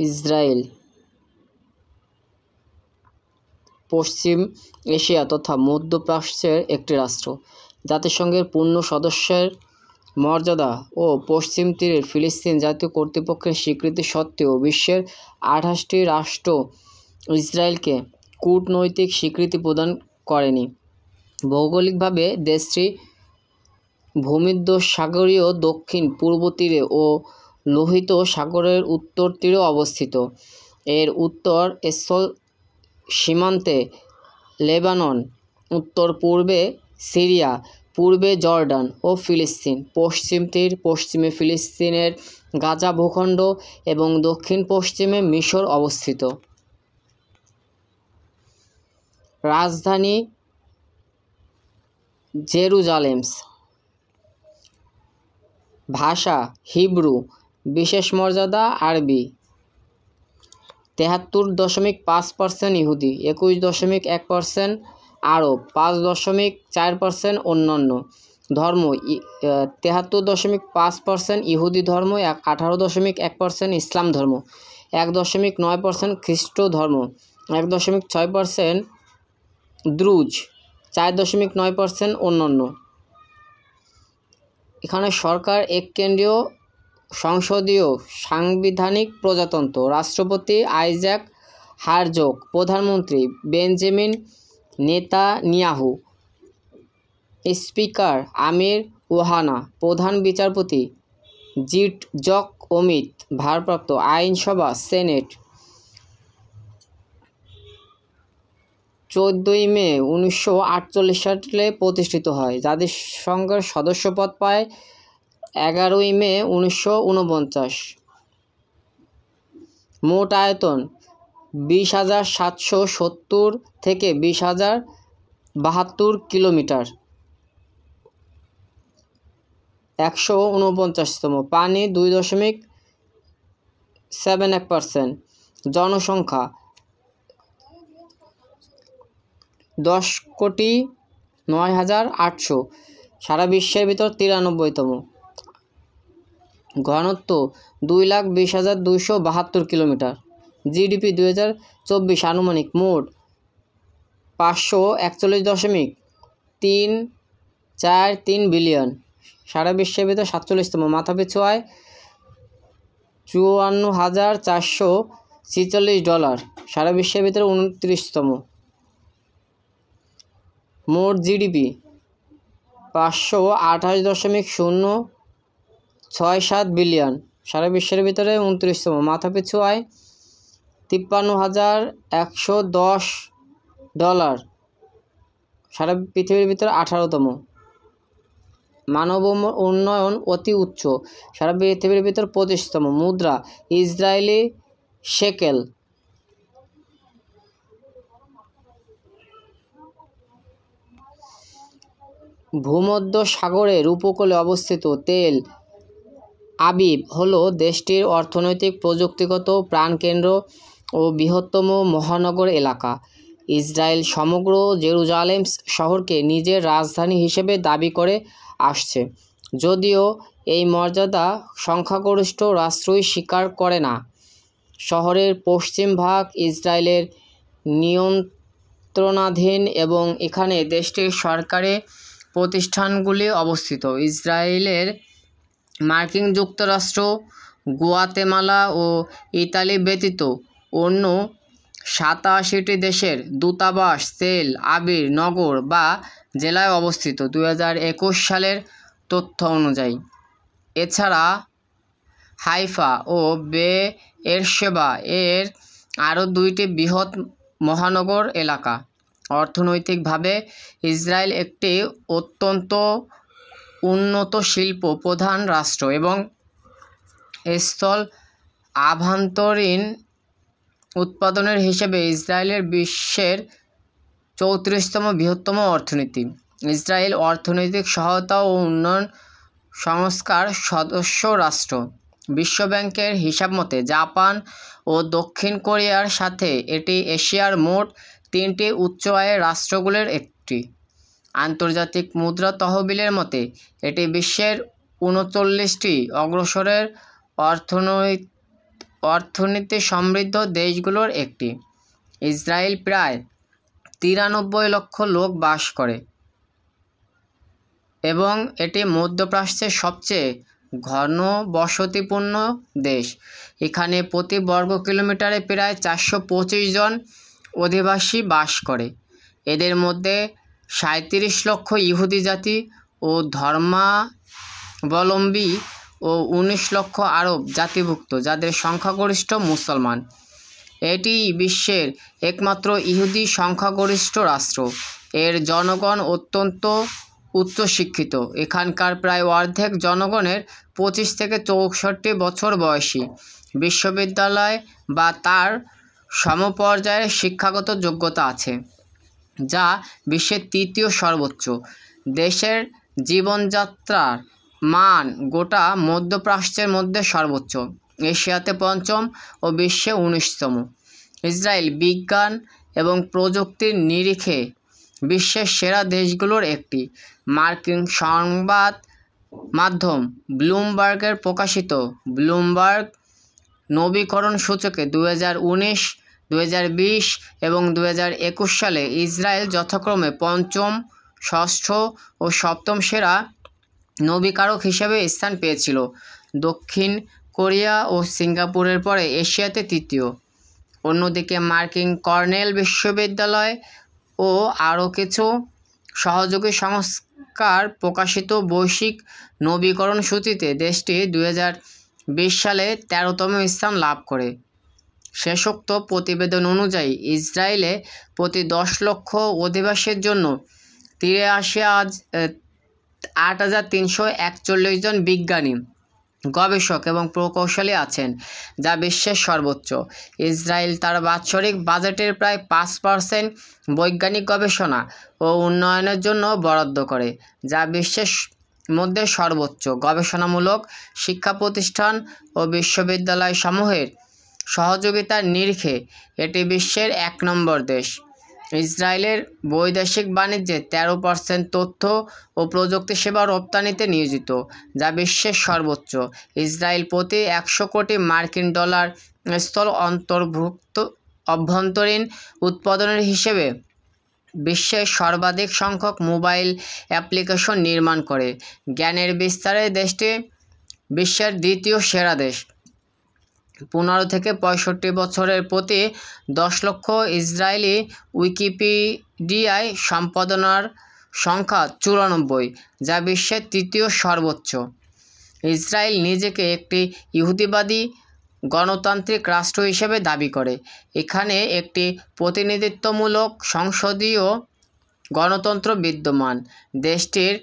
Israel পশ্চিম Asia তথা মধ্যপ্রাচ্যের একটি রাষ্ট্র। জাতিসংঘের পূর্ণ সদস্যের মর্যাদা ও পশ্চিম তীরের ফিলিস্তিন জাতীয় কর্তৃপক্ষের স্বীকৃতি সত্ত্বেও বিশ্বের 28টি রাষ্ট্র ইসরায়েলকে কূটনৈতিক স্বীকৃতি প্রদান করেনি। ভৌগোলিকভাবে দেশটি ভূমধ্যসাগরীয় দক্ষিণ পূর্ব তীরে ও লোহিত সাগরের উত্তর তীরে অবস্থিত। এর উত্তর স্থল সীমান্তে লেবানন, উত্তর পূর্বে সিরিয়া, পূর্বে জর্ডান ও ফিলিস্তিন, পশ্চিম তীর পশ্চিমে ফিলিস্তিনের গাজা ভূখণ্ড এবং দক্ষিণ পশ্চিমে মিশর অবস্থিত। রাজধানী জেরুজালেম। ভাষা হিব্রু, বিশেষ মর্যাদা আরবি। 73.5% ইহুদি, 21.1% আরব, 5.4% অন্যান্য ধর্ম। 73.5% ইহুদি ধর্ম, 18.1% ইসলাম ধর্ম, 1.9% খ্রিস্ট ধর্ম, 1.6% দ্রুজ, 4.9% অন্যান্য। এখানে সরকার এক কেন্দ্রীয় সংসদীয় সাংবিধানিক প্রজাতন্ত্র। রাষ্ট্রপতি আইজাক হারজগ, প্রধানমন্ত্রী বেঞ্জামিন নেতানিয়াহু, স্পিকার আমির ওহানা, প্রধান বিচারপতি জিটজক অমিত, ভারপ্রাপ্ত আইনসভা সেনেট। 14 মে 1948 সালে প্রতিষ্ঠিত হয়। জাতিসংঘের সদস্যপদ পায় 11 মে 1949। মোট আয়তন 20,770 থেকে 20,072 কিলোমিটার। 149তম। পানি 2.71%। জনসংখ্যা 10,09,800। সারা বিশ্বের ভিতর 93তম। ঘনত্ব 2,20,272 কিলোমিটার। জিডিপি 2024 আনুমানিক মোট 541.343 বিলিয়ন। সারা বিশ্বের ভিতর 47তম। মাথাপিছু আয় $54,446। সারা বিশ্বের ভিতরে 29তম। মোট জিডিপি 528.067 বিলিয়ন। সারা বিশ্বের ভিতরে 29তম। মাথাপিছু আয় $53,110। সারা পৃথিবীর ভিতরে 18তম। মানব উন্নয়ন অতি উচ্চ। সারা পৃথিবীর ভিতর 25তম। মুদ্রা ইসরায়েলি শেকেল। ভূমধ্য সাগরের উপকূলে অবস্থিত তেল আবিব হলো দেশটির অর্থনৈতিক, প্রযুক্তিগত প্রাণকেন্দ্র ও বৃহত্তম মহানগর এলাকা। ইসরায়েল সমগ্র জেরুজালেম শহরকে নিজের রাজধানী হিসেবে দাবি করে আসছে, যদিও এই মর্যাদা সংখ্যাগরিষ্ঠ রাষ্ট্রই স্বীকার করে না। শহরের পশ্চিম ভাগ ইসরায়েলের নিয়ন্ত্রণাধীন এবং এখানে দেশটির সরকারি প্রতিষ্ঠানগুলি অবস্থিত। ইসরায়েলের মার্কিন যুক্তরাষ্ট্র, গুয়াতেমালা ও ইতালি ব্যতীত অন্য 87টি দেশের দূতাবাস তেল আবিব নগর বা জেলায় অবস্থিত 2021 সালের তথ্য অনুযায়ী। এছাড়া হাইফা ও বেয়েরশেবা এর আরও 2টি বৃহৎ মহানগর এলাকা। অর্থনৈতিকভাবে ইসরায়েল একটি অত্যন্ত উন্নত শিল্প প্রধান রাষ্ট্র এবং স্থল আভ্যন্তরীণ উৎপাদনের হিসেবে ইসরায়েলের বিশ্বের 34তম বৃহত্তম অর্থনীতি। ইসরায়েল অর্থনৈতিক সহায়তা ও উন্নয়ন সংস্থার সদস্য রাষ্ট্র। বিশ্বব্যাংকের হিসাব মতে জাপান ও দক্ষিণ কোরিয়ার সাথে এটি এশিয়ার মোট 3টি উচ্চ আয়ের রাষ্ট্রগুলির একটি। আন্তর্জাতিক মুদ্রা তহবিলের মতে এটি বিশ্বের 39টি অগ্রসরের অর্থনীতি সমৃদ্ধ দেশগুলোর একটি। ইসরায়েল প্রায় 93 লক্ষ লোক বাস করে এবং এটি মধ্যপ্রাচ্যের সবচেয়ে ঘনবসতিপূর্ণ দেশ। এখানে প্রতি বর্গ কিলোমিটারে প্রায় 425 জন অধিবাসী বাস করে। এদের মধ্যে 37 লক্ষ ইহুদি জাতি ও ধর্মাবলম্বী ও 19 লক্ষ আরব জাতিভুক্ত, যাদের সংখ্যাগরিষ্ঠ মুসলমান। এটি বিশ্বের একমাত্র ইহুদি সংখ্যাগরিষ্ঠ রাষ্ট্র। এর জনগণ অত্যন্ত উচ্চশিক্ষিত। এখানকার প্রায় অর্ধেক জনগণের 25 থেকে 64 বছর বয়সী, বিশ্ববিদ্যালয় বা তার সমপর্যায়ের শিক্ষাগত যোগ্যতা আছে, যা বিশ্বের তৃতীয় সর্বোচ্চ। দেশের জীবনযাত্রার মান গোটা মধ্যপ্রাচ্যের মধ্যে সর্বোচ্চ, এশিয়াতে পঞ্চম ও বিশ্বে 19তম। ইসরায়েল বিজ্ঞান এবং প্রযুক্তির নিরিখে বিশ্বের সেরা দেশগুলোর একটি। মার্কিন সংবাদ মাধ্যম ব্লুমবার্গের প্রকাশিত ব্লুমবার্গ নবীকরণ সূচকে 2019, 2020 এবং 2021 সালে ইসরায়েল যথাক্রমে পঞ্চম, ষষ্ঠ ও সপ্তম সেরা নবীকারক হিসেবে স্থান পেয়েছিল। দক্ষিণ কোরিয়া ও সিঙ্গাপুরের পরে এশিয়াতে তৃতীয়। অন্যদিকে মার্কিন কর্নেল বিশ্ববিদ্যালয় ও আরও কিছু সহযোগী সংস্থার প্রকাশিত বৈশ্বিক নবীকরণ সূচিতে দেশটি 2020 সালে 13তম স্থান লাভ করে। শেষোক্ত প্রতিবেদন অনুযায়ী ইসরায়েলে প্রতি 10 লক্ষ অধিবাসীর জন্য 8,341 জন বিজ্ঞানী, গবেষক এবং প্রকৌশলী আছেন, যা বিশ্বের সর্বোচ্চ। ইসরায়েল তার বাৎসরিক বাজেটের প্রায় 5% বৈজ্ঞানিক গবেষণা ও উন্নয়নের জন্য বরাদ্দ করে, যা বিশ্বের মধ্যে সর্বোচ্চ। গবেষণামূলক শিক্ষা প্রতিষ্ঠান ও বিশ্ববিদ্যালয়সমূহের সহযোগিতার নিরিখে এটি বিশ্বের 1 নম্বর দেশ। ইসরায়েলের বৈদেশিক বাণিজ্যে 13% তথ্য ও প্রযুক্তি সেবা রপ্তানিতে নিয়োজিত, যা বিশ্বের সর্বোচ্চ। ইসরায়েল প্রতি 100 কোটি মার্কিন ডলার স্থল অভ্যন্তরীণ উৎপাদনের হিসেবে বিশ্বের সর্বাধিক সংখ্যক মোবাইল অ্যাপ্লিকেশন নির্মাণ করে। জ্ঞানের বিস্তারে দেশটি বিশ্বের দ্বিতীয় সেরা দেশ। 15 থেকে 65 বছরের প্রতি 10 লক্ষ ইসরায়েলি উইকিপিডিয়ায় সম্পাদনার সংখ্যা 94, যা বিশ্বের তৃতীয় সর্বোচ্চ। ইসরায়েল নিজেকে একটি ইহুদিবাদী গণতান্ত্রিক রাষ্ট্র হিসেবে দাবি করে। এখানে একটি প্রতিনিধিত্বমূলক সংসদীয় গণতন্ত্র বিদ্যমান। দেশটির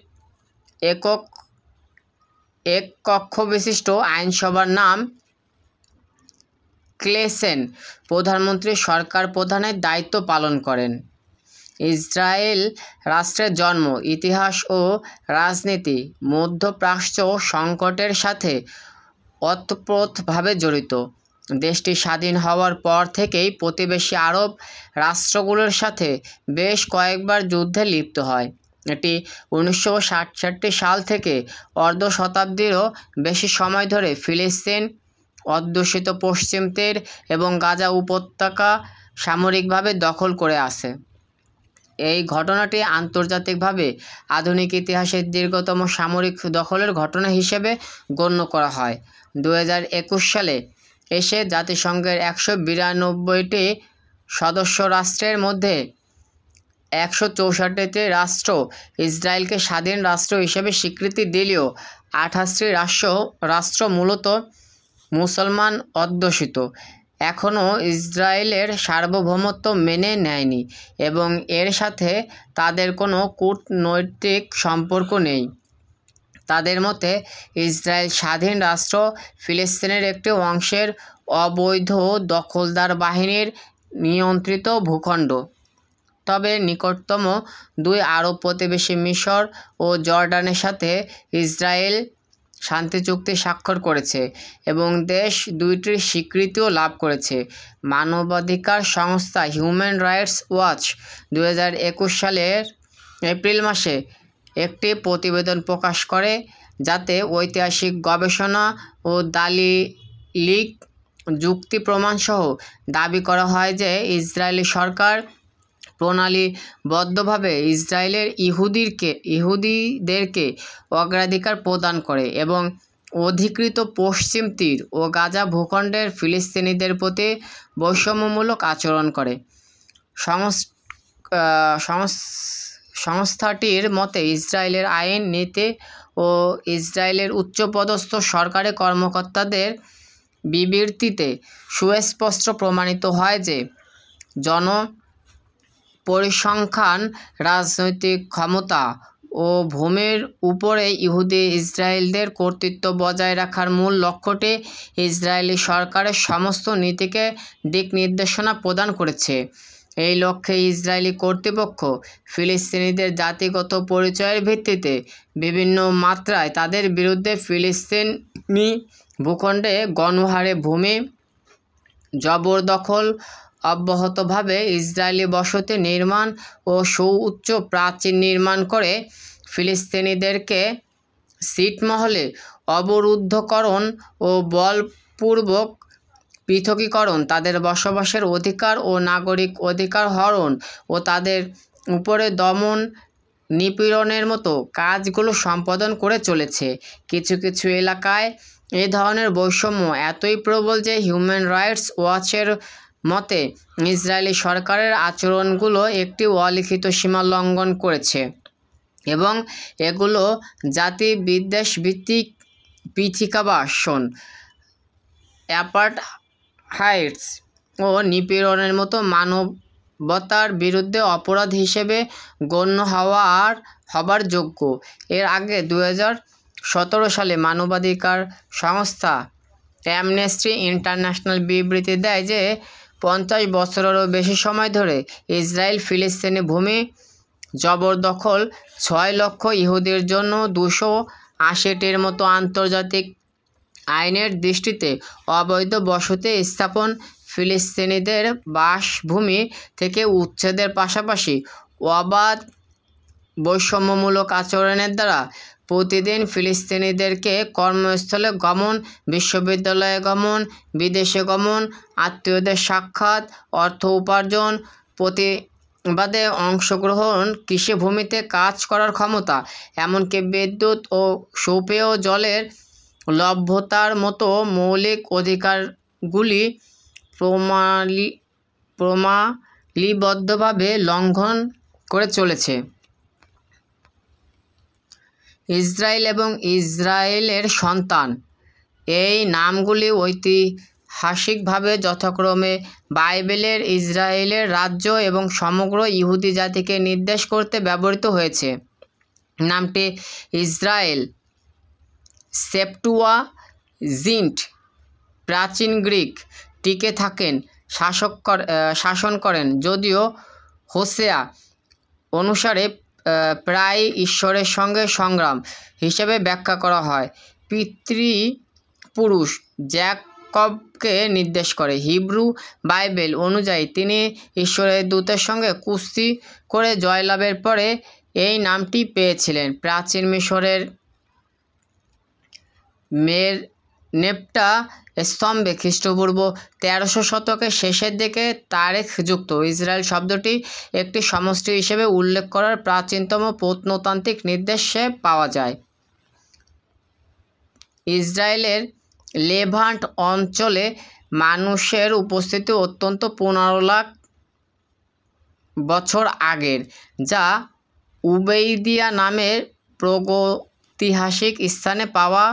এক কক্ষ বিশিষ্ট আইনসভার নাম ক্নেসেট। প্রধানমন্ত্রী সরকার প্রধানের দায়িত্ব পালন করেন। ইসরায়েল রাষ্ট্রের জন্ম, ইতিহাস ও রাজনীতি মধ্যপ্রাচ্য সংকটের সাথে ওতপ্রোতভাবে জড়িত। দেশটি স্বাধীন হওয়ার পর থেকেই প্রতিবেশী আরব রাষ্ট্রগুলোর সাথে বেশ কয়েকবার যুদ্ধে লিপ্ত হয়। এটি 1967 সাল থেকে অর্ধ শতাব্দীরও বেশি সময় ধরে ফিলিস্তিন, অধ্যুষিত পশ্চিম তীর এবং গাজা উপত্যকা সামরিকভাবে দখল করে আছে। এই ঘটনাটি আন্তর্জাতিকভাবে আধুনিক ইতিহাসের দীর্ঘতম সামরিক দখলের ঘটনা হিসেবে গণ্য করা হয়। 2021 সালে এসে জাতিসংঘের 192টি সদস্য রাষ্ট্রের মধ্যে 164টি রাষ্ট্র ইসরায়েলকে স্বাধীন রাষ্ট্র হিসেবে স্বীকৃতি দিলেও 28টি রাষ্ট্র মূলত মুসলমান অধ্যুষিত এখনও ইসরায়েলের সার্বভৌমত্ব মেনে নেয়নি এবং এর সাথে তাদের কোনো কূটনৈতিক সম্পর্ক নেই। তাদের মতে, ইসরায়েল স্বাধীন রাষ্ট্র ফিলিস্তিনের একটি অংশের অবৈধ দখলদার বাহিনীর নিয়ন্ত্রিত ভূখণ্ড। তবে নিকটতম 2 আরব প্রতিবেশী মিশর ও জর্ডানের সাথে ইসরায়েল শান্তি চুক্তি স্বাক্ষর করেছে এবং দেশ দুইটির স্বীকৃতিও লাভ করেছে। মানবাধিকার সংস্থা হিউম্যান রাইটস ওয়াচ 2021 সালের এপ্রিল মাসে একটি প্রতিবেদন প্রকাশ করে, যাতে ঐতিহাসিক গবেষণা ও দালিলিক যুক্তি প্রমাণসহ দাবি করা হয় যে ইসরায়েলি সরকার প্রণালীবদ্ধভাবে ইসরায়েলের ইহুদিদেরকে অগ্রাধিকার প্রদান করে এবং অধিকৃত পশ্চিম তীর ও গাজা ভূখণ্ডের ফিলিস্তিনিদের প্রতি বৈষম্যমূলক আচরণ করে। সংস্থাটির মতে ইসরায়েলের আইন নীতি ও ইসরায়েলের উচ্চপদস্থ সরকারি কর্মকর্তাদের বিবৃতিতে সুস্পষ্ট প্রমাণিত হয় যে জনপরিসংখ্যান, রাজনৈতিক ক্ষমতা ও ভূমির উপরে ইহুদি ইসরায়েলদের কর্তৃত্ব বজায় রাখার মূল লক্ষ্যটি ইসরায়েলি সরকারের সমস্ত নীতিকে দিক নির্দেশনা প্রদান করেছে। এই লক্ষ্যে ইসরায়েলি কর্তৃপক্ষ ফিলিস্তিনিদের জাতিগত পরিচয়ের ভিত্তিতে বিভিন্ন মাত্রায় তাদের বিরুদ্ধে ফিলিস্তিনি ভূখণ্ডে গণহারে ভূমি জবরদখল, অব্যাহতভাবে ইসরায়েলি বসতি নির্মাণ ও সুউচ্চ প্রাচীর নির্মাণ করে ফিলিস্তিনিদেরকে ছিটমহলে অবরুদ্ধকরণ ও বলপূর্বক পৃথকীকরণ, তাদের বসবাসের অধিকার ও নাগরিক অধিকার হরণ ও তাদের উপরে দমন নিপীড়নের মতো কাজগুলো সম্পাদন করে চলেছে। কিছু কিছু এলাকায় এ ধরনের বৈষম্য এতই প্রবল যে হিউম্যান রাইটস ওয়াচের মতে ইসরায়েলি সরকারের আচরণগুলো একটি অলিখিত সীমা লঙ্ঘন করেছে এবং এগুলো জাতি বিদ্বেষ ভিত্তিক পৃথিকাবাসন, অ্যাপার্টহাইডস ও নিপীড়নের মতো মানবতার বিরুদ্ধে অপরাধ হিসেবে গণ্য হবার যোগ্য। এর আগে 2017 সালে মানবাধিকার সংস্থা অ্যামনেস্টি ইন্টারন্যাশনাল বিবৃতি দেয় যে 50 বছরেরও বেশি সময় ধরে ইসরায়েল ফিলিস্তিনি ভূমি জবরদখল 6 লক্ষ ইহুদির জন্য 280টির মতো আন্তর্জাতিক আইনের দৃষ্টিতে অবৈধ বসতি স্থাপন, ফিলিস্তিনিদের বাসভূমি থেকে উচ্ছেদের পাশাপাশি অবাধ বৈষম্যমূলক আচরণের দ্বারা প্রতিদিন ফিলিস্তিনিদেরকে কর্মস্থলে গমন, বিশ্ববিদ্যালয়ে গমন, বিদেশে গমন, আত্মীয়দের সাক্ষাৎ, অর্থ উপার্জন, প্রতিবাদে অংশগ্রহণ, কৃষিভূমিতে কাজ করার ক্ষমতা, এমনকি বিদ্যুৎ ও সুপেয় জলের লভ্যতার মতো মৌলিক অধিকারগুলি প্রণালীবদ্ধভাবে লঙ্ঘন করে চলেছে। ইসরায়েল এবং ইসরায়েলের সন্তান এই নামগুলি ঐতিহাসিকভাবে যথাক্রমে বাইবেলের ইসরায়েলের রাজ্য এবং সমগ্র ইহুদি জাতিকে নির্দেশ করতে ব্যবহৃত হয়েছে। নামটি ইসরায়েল সেপ্টুয়াজিন্ট প্রাচীন গ্রিক টিকে থাকেন শাসন করেন, যদিও হোসেয়া অনুসারে প্রায় ঈশ্বরের সঙ্গে সংগ্রাম হিসেবে ব্যাখ্যা করা হয়। পিতৃপুরুষ জ্যাকবকে নির্দেশ করে। হিব্রু বাইবেল অনুযায়ী তিনি ঈশ্বরের দূতের সঙ্গে কুস্তি করে জয়লাভের পরে এই নামটি পেয়েছিলেন। প্রাচীন মিশরের নেপটা স্তম্ভে খ্রিস্টপূর্ব 1300 শতকের শেষের দিকে তারিখযুক্ত ইসরায়েল শব্দটি একটি সমষ্টি হিসেবে উল্লেখ করার প্রাচীনতম প্রত্নতাত্ত্বিক নির্দেশে পাওয়া যায়। ইসরায়েলের লেভান্ট অঞ্চলে মানুষের উপস্থিতি অত্যন্ত 15 লাখ বছর আগের, যা উবেইদিয়া নামের প্রাগৈতিহাসিক স্থানে পাওয়া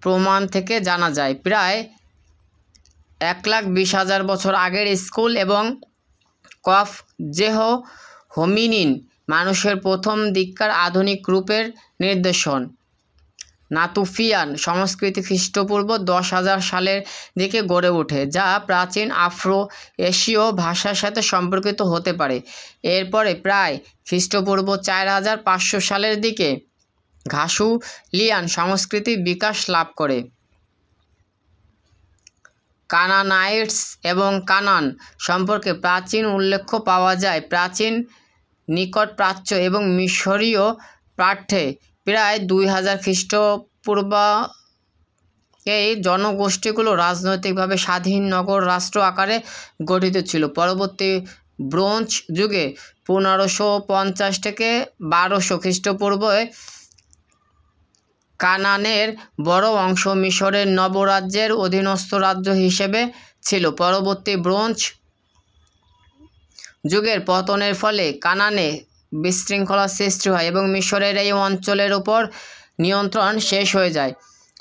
প্রমাণ থেকে জানা যায়। প্রায় 1,20,000 বছর আগের স্কুল এবং কফজেহ হোমিনিন মানুষের প্রথম দিককার আধুনিক রূপের নিদর্শন। নাতুফিয়ান সংস্কৃতি খ্রিস্টপূর্ব 10,000 সালের দিকে গড়ে ওঠে, যা প্রাচীন আফ্রো এশীয় ভাষার সাথে সম্পর্কিত হতে পারে। এরপরে প্রায় খ্রিস্টপূর্ব 4,500 সালের দিকে ঘাসুলিয়ান সংস্কৃতি বিকাশ লাভ করে। কানানাইটস এবং কানান সম্পর্কে প্রাচীন উল্লেখ পাওয়া যায় প্রাচীন নিকট প্রাচ্য এবং মিশরীয় পাঠ্যে প্রায় 2000 খ্রিস্টপূর্ব এই জনগোষ্ঠীগুলো রাজনৈতিকভাবে স্বাধীন নগর রাষ্ট্র আকারে গঠিত ছিল। পরবর্তী ব্রোঞ্জ যুগে 1550 থেকে 1200 খ্রিস্টপূর্বে কানানের বড় অংশ মিশরের নবরাজ্যের অধীনস্থ রাজ্য হিসেবে ছিল। পরবর্তী ব্রোঞ্জ যুগের পতনের ফলে কানানে বিশৃঙ্খলার সৃষ্টি হয় এবং মিশরের এই অঞ্চলের উপর নিয়ন্ত্রণ শেষ হয়ে যায়।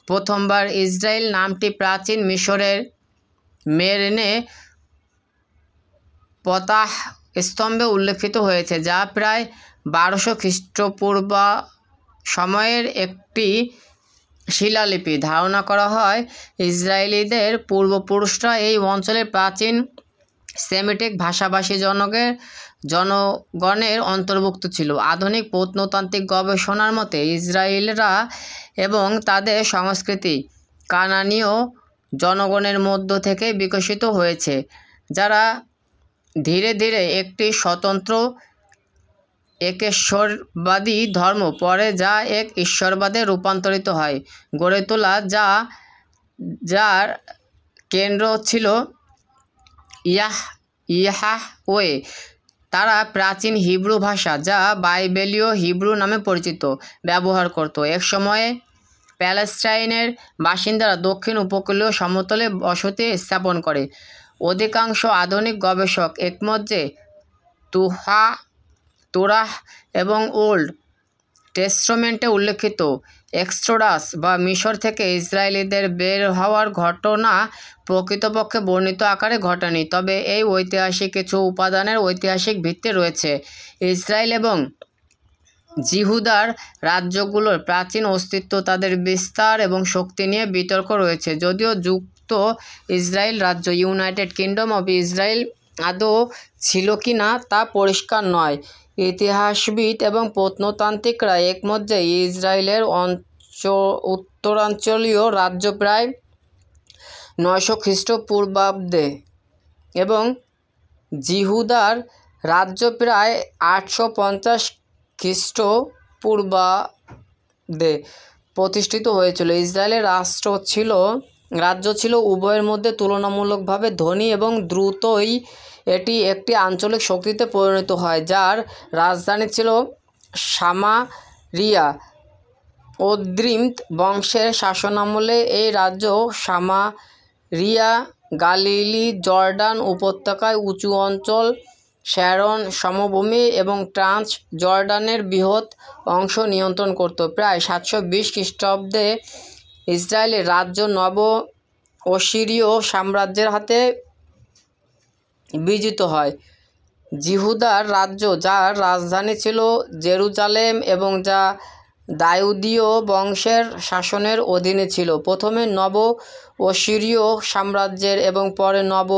প্রথমবার ইসরায়েল নামটি প্রাচীন মিশরের মেরনে পতাহ স্তম্ভে উল্লেখিত হয়েছে, যা প্রায় 1200 খ্রিস্টপূর্ব সময়ের একটি শিলালিপি। ধারণা করা হয় ইসরায়েলিদের পূর্বপুরুষরা এই অঞ্চলের প্রাচীন সেমিটিক ভাষাভাষী জনগণের অন্তর্ভুক্ত ছিল। আধুনিক প্রত্নতাত্ত্বিক গবেষণার মতে ইসরায়েলরা এবং তাদের সংস্কৃতি কানানীয় জনগণের মধ্য থেকে বিকশিত হয়েছে, যারা ধীরে ধীরে একটি স্বতন্ত্র একেশ্বরবাদী ধর্ম পরে যা এক ঈশ্বরবাদে রূপান্তরিত হয় গড়ে তোলা, যার কেন্দ্র ছিল ইয়াহওয়ে। তারা প্রাচীন হিব্রু ভাষা, যা বাইবেলীয় হিব্রু নামে পরিচিত, ব্যবহার করত। এক সময়ে প্যালেস্টাইনের বাসিন্দারা দক্ষিণ উপকূলীয় সমতলে বসতি স্থাপন করে। অধিকাংশ আধুনিক গবেষক একমত যে তোরাহ এবং ওল্ড টেস্টামেন্টে উল্লেখিত এক্সোডাস বা মিশর থেকে ইসরায়েলিদের বের হওয়ার ঘটনা প্রকৃতপক্ষে বর্ণিত আকারে ঘটেনি, তবে এই ঐতিহাসিক কিছু উপাদানের ঐতিহাসিক ভিত্তি রয়েছে। ইসরায়েল এবং জিহুদার রাজ্যগুলোর প্রাচীন অস্তিত্ব, তাদের বিস্তার এবং শক্তি নিয়ে বিতর্ক রয়েছে। যদিও যুক্ত ইসরায়েল রাজ্য ইউনাইটেড কিংডম অব ইসরায়েল আদৌ ছিল কি না তা পরিষ্কার নয়। ইতিহাসবিদ এবং প্রত্নতাত্ত্বিকরা একমত যে ইসরায়েলের উত্তরাঞ্চলীয় রাজ্য প্রায় 900 খ্রিস্টপূর্বাব্দে এবং জিহুদার রাজ্য প্রায় 850 খ্রিস্টপূর্বাব্দে প্রতিষ্ঠিত হয়েছিল। ইসরায়েলের রাজ্য ছিল উভয়ের মধ্যে তুলনামূলকভাবে ধনী এবং দ্রুতই এটি একটি আঞ্চলিক শক্তিতে পরিণত হয়, যার রাজধানী ছিল সামারিয়া। ওদ্রিমত বংশের শাসনামলে এই রাজ্য সামারিয়া গালিলি, জর্ডান উপত্যকায় উঁচু অঞ্চল, শ্যারন সমভূমি এবং ট্রান্স জর্ডানের বৃহৎ অংশ নিয়ন্ত্রণ করত। প্রায় 720 খ্রিস্টাব্দে ইসরায়েলের রাজ্য নব অসিরীয় সাম্রাজ্যের হাতে বিজিত হয়। জিহুদার রাজ্য, যার রাজধানী ছিল জেরুজালেম এবং যা দাউদীয় বংশের শাসনের অধীনে ছিল, প্রথমে নব অসিরীয় সাম্রাজ্যের এবং পরে নব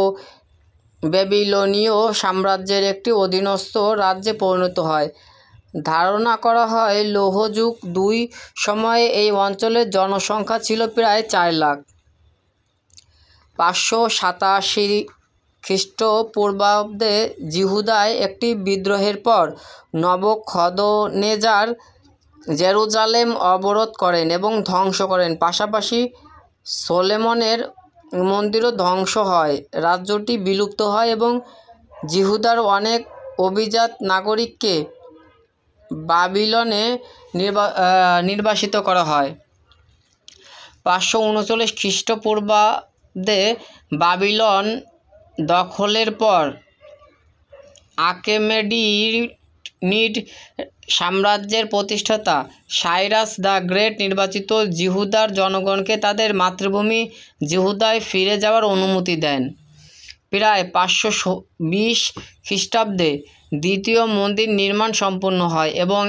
বেবিলনীয় সাম্রাজ্যের একটি অধীনস্থ রাজ্যে পরিণত হয়। ধারণা করা হয় লৌহ যুগ 2 সময়ে এই অঞ্চলের জনসংখ্যা ছিল প্রায় 4 লাখ। 587 খ্রিস্টপূর্বাব্দে জিহুদায় একটি বিদ্রোহের পর নবুখদনেজার জেরুজালেম অবরোধ করেন এবং ধ্বংস করেন। পাশাপাশি সোলেমনের মন্দিরও ধ্বংস হয়। রাজ্যটি বিলুপ্ত হয় এবং জিহুদার অনেক অভিজাত নাগরিককে বাবিলনে নির্বাসিত করা হয়। 539 খ্রিস্টপূর্বাব্দে বাবিলন দখলের পর আকেমেনিড সাম্রাজ্যের প্রতিষ্ঠাতা সাইরাস দ্য গ্রেট নির্বাচিত জিহুদার জনগণকে তাদের মাতৃভূমি জিহুদায় ফিরে যাওয়ার অনুমতি দেন। প্রায় 520 খ্রিস্টাব্দে দ্বিতীয় মন্দির নির্মাণ সম্পন্ন হয় এবং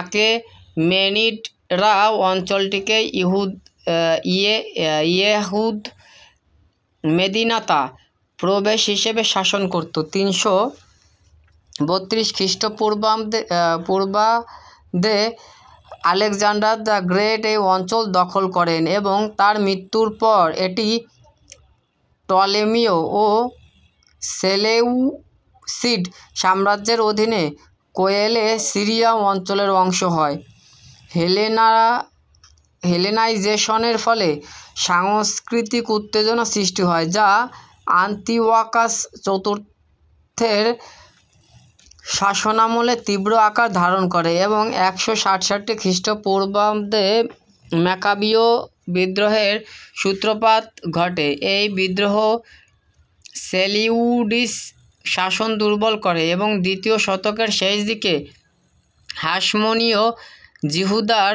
আকেমেনিডরা অঞ্চলটিকে ইয়েহুদ মেদিনাতা প্রবেশ হিসেবে শাসন করত। 332 খ্রিস্টপূর্বাব্দে আলেকজান্ডার দ্য গ্রেট এই অঞ্চল দখল করেন এবং তার মৃত্যুর পর এটি টলেমীয় ও সেলেউসিড সাম্রাজ্যের অধীনে কোয়েলে সিরিয়া অঞ্চলের অংশ হয়। হেলেনারা হেলেনাইজেশনের ফলে সাংস্কৃতিক উত্তেজনা সৃষ্টি হয়, যা আন্তিওকাস চতুর্থের শাসনামলে তীব্র আকার ধারণ করে এবং 167 খ্রিস্টপূর্বাব্দে ম্যাকাবীয় বিদ্রোহের সূত্রপাত ঘটে। এই বিদ্রোহ সেলিউকিড শাসন দুর্বল করে এবং দ্বিতীয় শতকের শেষ দিকে হাসমনীয় জিহুদার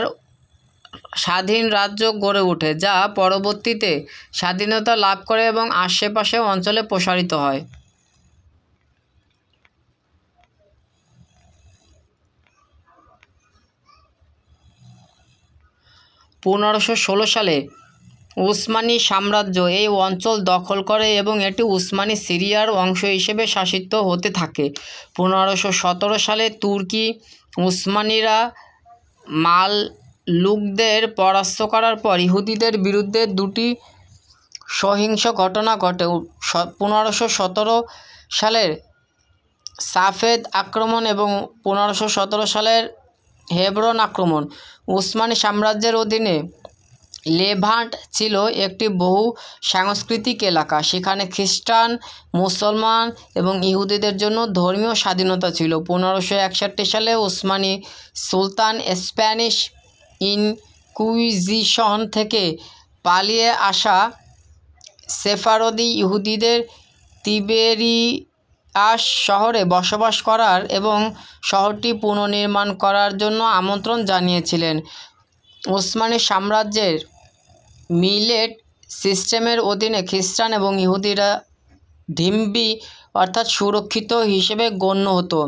স্বাধীন রাজ্য গড়ে ওঠে, যা পরবর্তীতে স্বাধীনতা লাভ করে এবং আশেপাশের অঞ্চলে প্রসারিত হয়। 1516 সালে উসমানি সাম্রাজ্য এই অঞ্চল দখল করে এবং এটি উসমানি সিরিয়ার অংশ হিসেবে শাসিত হতে থাকে। 1517 সালে তুর্কি উসমানিরা মামলুকদের পরাস্ত করার পর ইহুদিদের বিরুদ্ধে দুটি সহিংস ঘটনা ঘটে। 1517 সালের সাফেদ আক্রমণ এবং 1517 সালের হেবরন আক্রমণ। উসমানি সাম্রাজ্যের অধীনে লেভান্ট ছিল একটি বহু সাংস্কৃতিক এলাকা। সেখানে খ্রিস্টান, মুসলমান এবং ইহুদিদের জন্য ধর্মীয় স্বাধীনতা ছিল। 1561 সালে উসমানি সুলতান স্প্যানিশ ইনকুইজিশন থেকে পালিয়ে আসা সেফারদি ইহুদিদের তিবেরিয়াস শহরে বসবাস করার এবং শহরটি পুনর্নির্মাণ করার জন্য আমন্ত্রণ জানিয়েছিলেন। উসমানি সাম্রাজ্যের মিলেট সিস্টেমের অধীনে খ্রিস্টান এবং ইহুদিরা ধিম্বি অর্থাৎ সুরক্ষিত হিসেবে গণ্য হতো,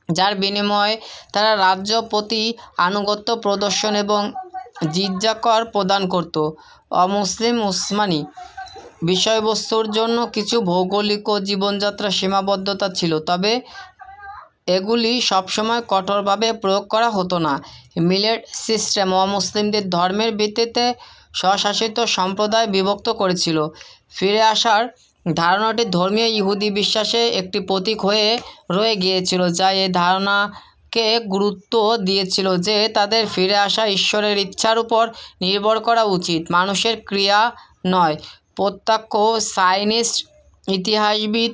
যার বিনিময়ে তারা রাজ্য প্রতি আনুগত্য প্রদর্শন এবং জিজ্ঞা কর প্রদান করত। অমুসলিম উসমানি বিষয়বস্তুর জন্য কিছু ভৌগোলিক ও জীবনযাত্রার সীমাবদ্ধতা ছিল, তবে এগুলি সবসময় কঠোরভাবে প্রয়োগ করা হতো না। মিলেট সিস্টেম অমুসলিমদের ধর্মের ভিত্তিতে স্বশাসিত সম্প্রদায় বিভক্ত করেছিল। ফিরে আসার ধারণাটি ধর্মীয় ইহুদি বিশ্বাসে একটি প্রতীক হয়ে রয়ে গিয়েছিল, যা এই ধারণাকে গুরুত্ব দিয়েছিল যে তাদের ফিরে আসা ঈশ্বরের ইচ্ছার উপর নির্ভর করা উচিত, মানুষের ক্রিয়া নয়। প্রত্যক্ষ সাইনিস্ট ইতিহাসবিদ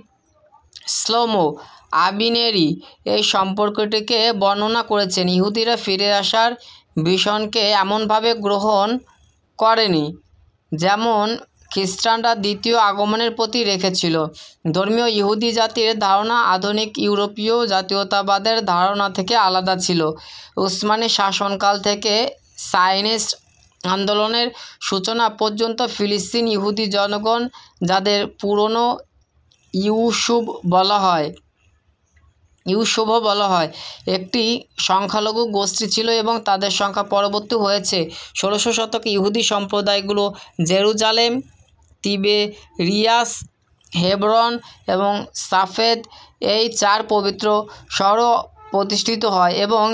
শ্লোমো আবিনেরি এই সম্পর্কটিকে বর্ণনা করেছেন। ইহুদিরা ফিরে আসার ভিশনকে এমনভাবে গ্রহণ করেনি যেমন খ্রিস্টানরা দ্বিতীয় আগমনের প্রতি রেখেছিল। ধর্মীয় ইহুদি জাতির ধারণা আধুনিক ইউরোপীয় জাতীয়তাবাদের ধারণা থেকে আলাদা ছিল। উসমানি শাসনকাল থেকে সাইনিস্ট আন্দোলনের সূচনা পর্যন্ত ফিলিস্তিন ইহুদি জনগণ, যাদের পুরনো ইউসুভ বলা হয়, একটি সংখ্যালঘু গোষ্ঠী ছিল এবং তাদের সংখ্যা পরবর্তী হয়েছে। 16 শতকে ইহুদি সম্প্রদায়গুলো জেরুজালেম, তিবেরিয়াস, হেবরন এবং সাফেদ এই 4 পবিত্র শহর প্রতিষ্ঠিত হয় এবং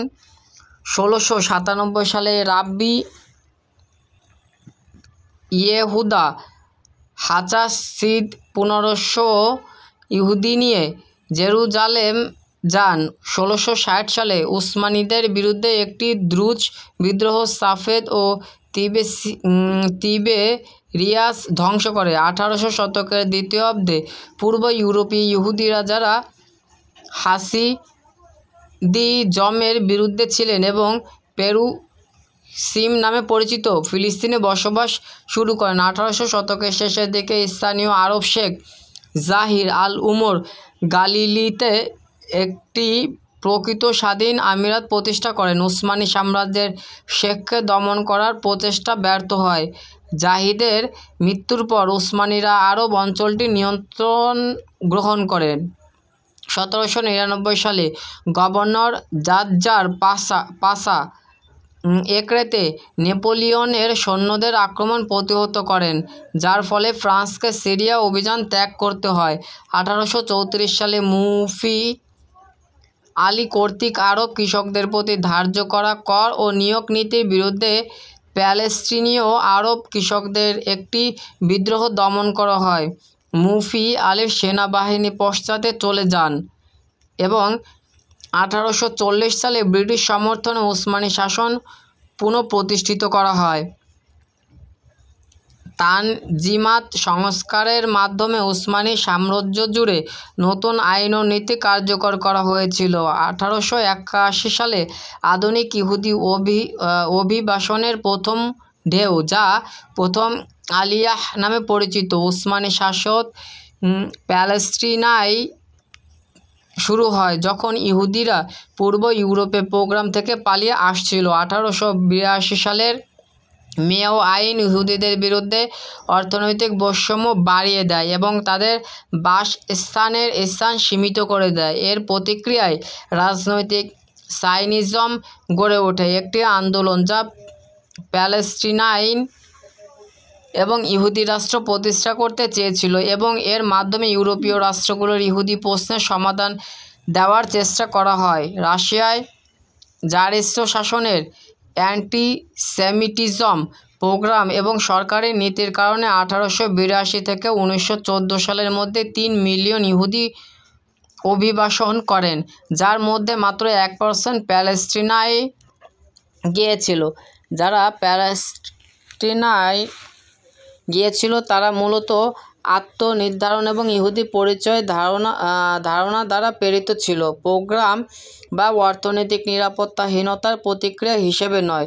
1697 সালে রাব্বি ইয়েহুদা হাচাসিদ 1500 ইহুদি নিয়ে জেরুজালেম যান। 1660 সালে উসমানিদের বিরুদ্ধে একটি দ্রুজ বিদ্রোহ সাফেদ ও তিবেরিয়াস ধ্বংস করে। 18 শতকের দ্বিতীয়ার্ধে পূর্ব ইউরোপীয় ইহুদিরা, যারা হাসিদিজমের বিরুদ্ধে ছিলেন এবং পেরুসিম নামে পরিচিত, ফিলিস্তিনে বসবাস শুরু করেন। 18 শতকের শেষের দিকে স্থানীয় আরব শেখ জাহির আল উমর গালিলিতে একটি প্রকৃত স্বাধীন আমিরাত প্রতিষ্ঠা করেন। উসমানি সাম্রাজ্যের শেখকে দমন করার প্রচেষ্টা ব্যর্থ হয়। জাহিদের মৃত্যুর পর উসমানিরা আরব অঞ্চলটি নিয়ন্ত্রণ গ্রহণ করেন। 1799 সালে গভর্নর জাজ্জার পাশা একরেতে নেপোলিয়নের সৈন্যদের আক্রমণ প্রতিহত করেন, যার ফলে ফ্রান্সকে সিরিয়া অভিযান ত্যাগ করতে হয়। 1834 সালে মুফতি আলী কর্তৃক আরব কৃষকদের প্রতি ধার্য করা কর ও নিয়োগ নীতির বিরুদ্ধে প্যালেস্টিনীয় আরব কৃষকদের একটি বিদ্রোহ দমন করা হয়। মুফতি আলীর সেনাবাহিনী পশ্চাতে চলে যান এবং 1840 সালে ব্রিটিশ সমর্থনে উসমানি শাসন পুনঃপ্রতিষ্ঠিত করা হয়। তানজিমাত সংস্কারের মাধ্যমে উসমানী সাম্রাজ্য জুড়ে নতুন আইন ও নীতি কার্যকর করা হয়েছিল। 1881 সালে আধুনিক ইহুদি অভিবাসনের প্রথম ঢেউ, যা প্রথম আলিয়াহ নামে পরিচিত, উসমানী শাসক প্যালেস্টিনায় শুরু হয়, যখন ইহুদিরা পূর্ব ইউরোপে প্রোগ্রাম থেকে পালিয়ে আসছিল। 1882 সালের মেয় আইন ইহুদিদের বিরুদ্ধে অর্থনৈতিক বৈষম্য বাড়িয়ে দেয় এবং তাদের বাসস্থানের স্থান সীমিত করে দেয়। এর প্রতিক্রিয়ায় রাজনৈতিক সাইনিজম গড়ে ওঠে, একটি আন্দোলন যা প্যালেস্টিনাইন এবং ইহুদি রাষ্ট্র প্রতিষ্ঠা করতে চেয়েছিল এবং এর মাধ্যমে ইউরোপীয় রাষ্ট্রগুলোর ইহুদি প্রশ্নের সমাধান দেওয়ার চেষ্টা করা হয়। রাশিয়ায় জারিস্ট শাসনের অ্যান্টিসেমিটিজম প্রোগ্রাম এবং সরকারি নীতির কারণে 1882 থেকে 1914 সালের মধ্যে 3 মিলিয়ন ইহুদি অভিবাসন করেন, যার মধ্যে মাত্র 1% প্যালেস্টিনায় গিয়েছিল। যারা প্যালেস্টিনায় গিয়েছিল তারা মূলত আত্মনির্ধারণ এবং ইহুদি পরিচয় ধারণা দ্বারা প্রেরিত ছিল, প্রোগ্রাম বা অর্থনৈতিক নিরাপত্তাহীনতার প্রতিক্রিয়া হিসেবে নয়।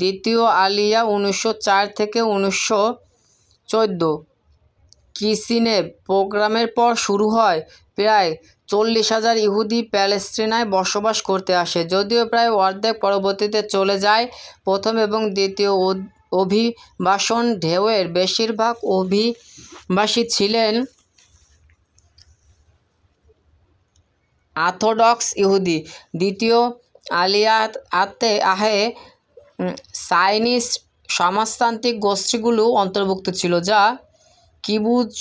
দ্বিতীয় আলিয়া 1904 থেকে 1914 কিসিনেভ প্রোগ্রামের পর শুরু হয়। প্রায় 40,000 ইহুদি প্যালেস্টিনায় বসবাস করতে আসে, যদিও প্রায় অর্ধেক পরবর্তীতে চলে যায়। প্রথম এবং দ্বিতীয় অভিবাসন ঢেউয়ের বেশিরভাগ অভিবাসী ছিলেন অর্থোডক্স ইহুদি। দ্বিতীয় আলিয়াতে সাইনিস্ট সমাজতান্ত্রিক গোষ্ঠীগুলো অন্তর্ভুক্ত ছিল, যা কিবুজ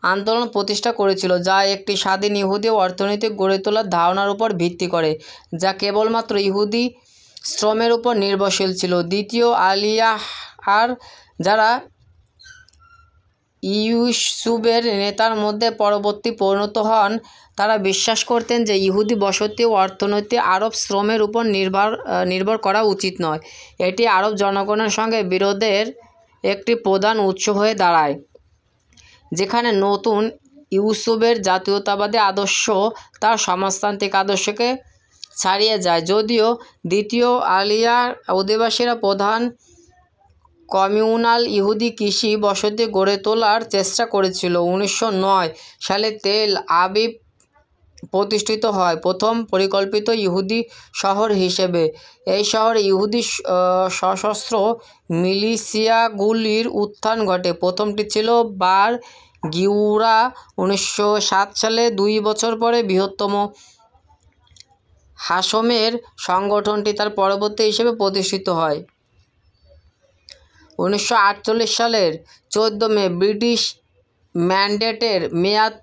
আন্দোলন প্রতিষ্ঠা করেছিল, যা একটি স্বাধীন ইহুদি অর্থনীতি গড়ে তোলার ধারণার উপর ভিত্তি করে, যা কেবলমাত্র ইহুদি শ্রমের উপর নির্ভরশীল ছিল। দ্বিতীয় আলিয়ার যারা ইউসুফের নেতার মধ্যে পরবর্তী পরিণত হন, তারা বিশ্বাস করতেন যে ইহুদি বসতি ও অর্থনীতি আরব শ্রমের উপর নির্ভর করা উচিত নয়। এটি আরব জনগণের সঙ্গে বিরোধের একটি প্রধান উৎস হয়ে দাঁড়ায়, যেখানে নতুন ইউসুফের জাতীয়তাবাদী আদর্শ তার সমাজতান্ত্রিক আদর্শকে ছাড়িয়ে যায়। যদিও দ্বিতীয় আলিয়ার অধিবাসীরা প্রধান কমিউনাল ইহুদি কৃষি বসতি গড়ে তোলার চেষ্টা করেছিল। 1909 সালে তেল আবিব প্রতিষ্ঠিত হয়, প্রথম পরিকল্পিত ইহুদি শহর হিসেবে। এই শহরে ইহুদি সশস্ত্র মিলিশিয়াগুলির উত্থান ঘটে। প্রথমটি ছিল বার গিউরা। 1907 সালে 2 বছর পরে বৃহত্তম হাশমের সংগঠনটি তার পরবর্তী হিসেবে প্রতিষ্ঠিত হয়। 1948 সালের 14 মে ব্রিটিশ ম্যান্ডেটের মেয়াদ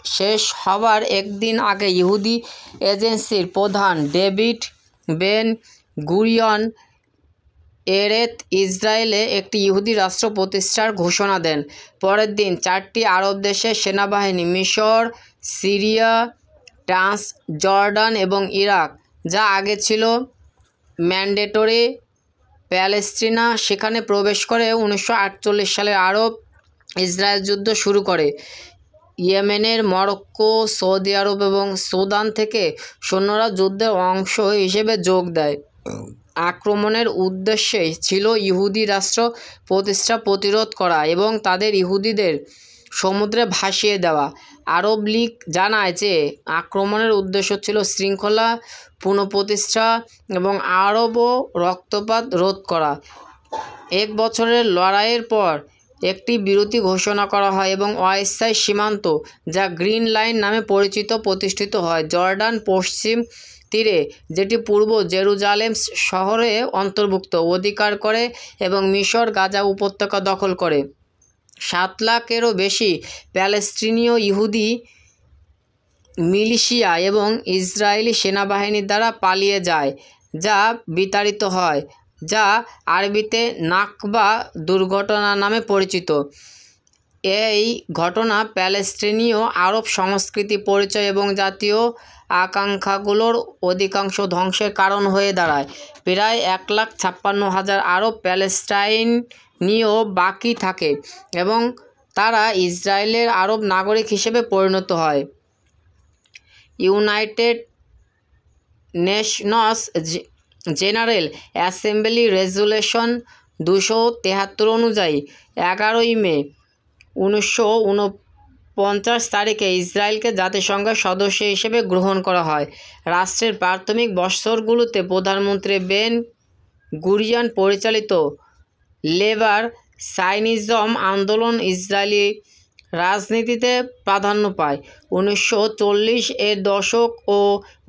শেষ হবার একদিন আগে ইহুদি এজেন্সির প্রধান ডেভিড বেন গুরিয়ন এরেত ইসরায়েলে একটি ইহুদি রাষ্ট্র প্রতিষ্ঠার ঘোষণা দেন। পরের দিন 4টি আরব দেশের সেনাবাহিনী মিশর, সিরিয়া, ট্রান্সজর্ডান এবং ইরাক, যা আগে ছিল ম্যান্ডেটরি প্যালেস্টিনা, সেখানে প্রবেশ করে 1948 সালে আরব ইসরায়েল যুদ্ধ শুরু করে। ইয়েমেনের মরক্কো, সৌদি আরব এবং সুদান থেকে সৈন্যরা যুদ্ধের অংশ হিসেবে যোগ দেয়। আক্রমণের উদ্দেশ্য ছিল ইহুদি রাষ্ট্র প্রতিষ্ঠা প্রতিরোধ করা এবং তাদের ইহুদিদের সমুদ্রে ভাসিয়ে দেওয়া। আরব লীগ জানায় যে আক্রমণের উদ্দেশ্য ছিল শৃঙ্খলা পুনঃপ্রতিষ্ঠা এবং আরব রক্তপাত রোধ করা। 1 বছরের লড়াইয়ের পর একটি বিরতি ঘোষণা করা হয় এবং অস্থায়ী সীমান্ত, যা গ্রিন লাইন নামে পরিচিত, প্রতিষ্ঠিত হয়। জর্ডান পশ্চিম তীরে, যেটি পূর্ব জেরুজালেম শহরে অন্তর্ভুক্ত, অধিকার করে এবং মিশর গাজা উপত্যকা দখল করে। 7 লাখেরও বেশি প্যালেস্টিনীয় ইহুদি মিলিশিয়া এবং ইসরায়েলি সেনাবাহিনীর দ্বারা পালিয়ে যায়, যা বিতাড়িত হয়, যা আরবিতে নাকবা দুর্ঘটনা নামে পরিচিত। এই ঘটনা প্যালেস্টিনীয় আরব সংস্কৃতি, পরিচয় এবং জাতীয় আকাঙ্ক্ষাগুলোর অধিকাংশ ধ্বংসের কারণ হয়ে দাঁড়ায়। প্রায় 1,56,000 আরব প্যালেস্টাইন নিয়েও বাকি থাকে এবং তারা ইসরায়েলের আরব নাগরিক হিসেবে পরিণত হয়। United Nations general assembly resolution 273 অনুযায়ী 11 মে 1949 তারিখে ইসরায়েলকে জাতিসংঘের সদস্য হিসেবে গ্রহণ করা হয়। রাষ্ট্রের প্রাথমিক বছরগুলোতে প্রধানমন্ত্রী বেন গুরিয়ন পরিচালিত লেবার সাইনিজম আন্দোলন ইসরায়েলি রাজনীতিতে প্রাধান্য পায়। 1940-এর দশক ও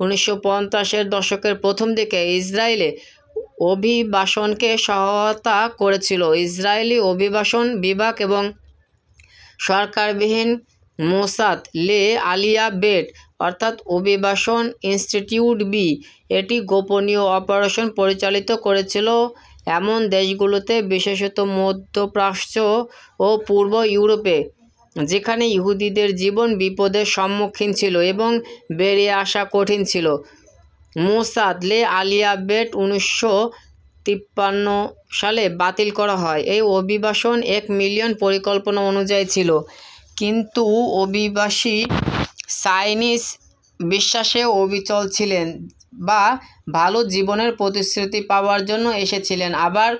1950-এর দশকের প্রথম দিকে ইসরায়েলে অভিবাসনকে সহায়তা করেছিল। ইসরায়েলি অভিবাসন বিভাগ এবং সরকারবিহীন মোসাদ লে আলিয়া বেট অর্থাৎ অভিবাসন ইনস্টিটিউট বি এটি গোপনীয় অপারেশন পরিচালিত করেছিল এমন দেশগুলোতে, বিশেষত মধ্যপ্রাচ্য ও পূর্ব ইউরোপে, যেখানে ইহুদিদের জীবন বিপদের সম্মুখীন ছিল এবং বেরিয়ে আসা কঠিন ছিল। মোসাদ লে আলিয়া বেট 1953 সালে বাতিল করা হয়। এই অভিবাসন 1 মিলিয়ন পরিকল্পনা অনুযায়ী ছিল, কিন্তু অভিবাসী চাইনিজ বিশ্বাসে অবিচল ছিলেন বা ভালো জীবনের প্রতিশ্রুতি পাওয়ার জন্য এসেছিলেন। আবার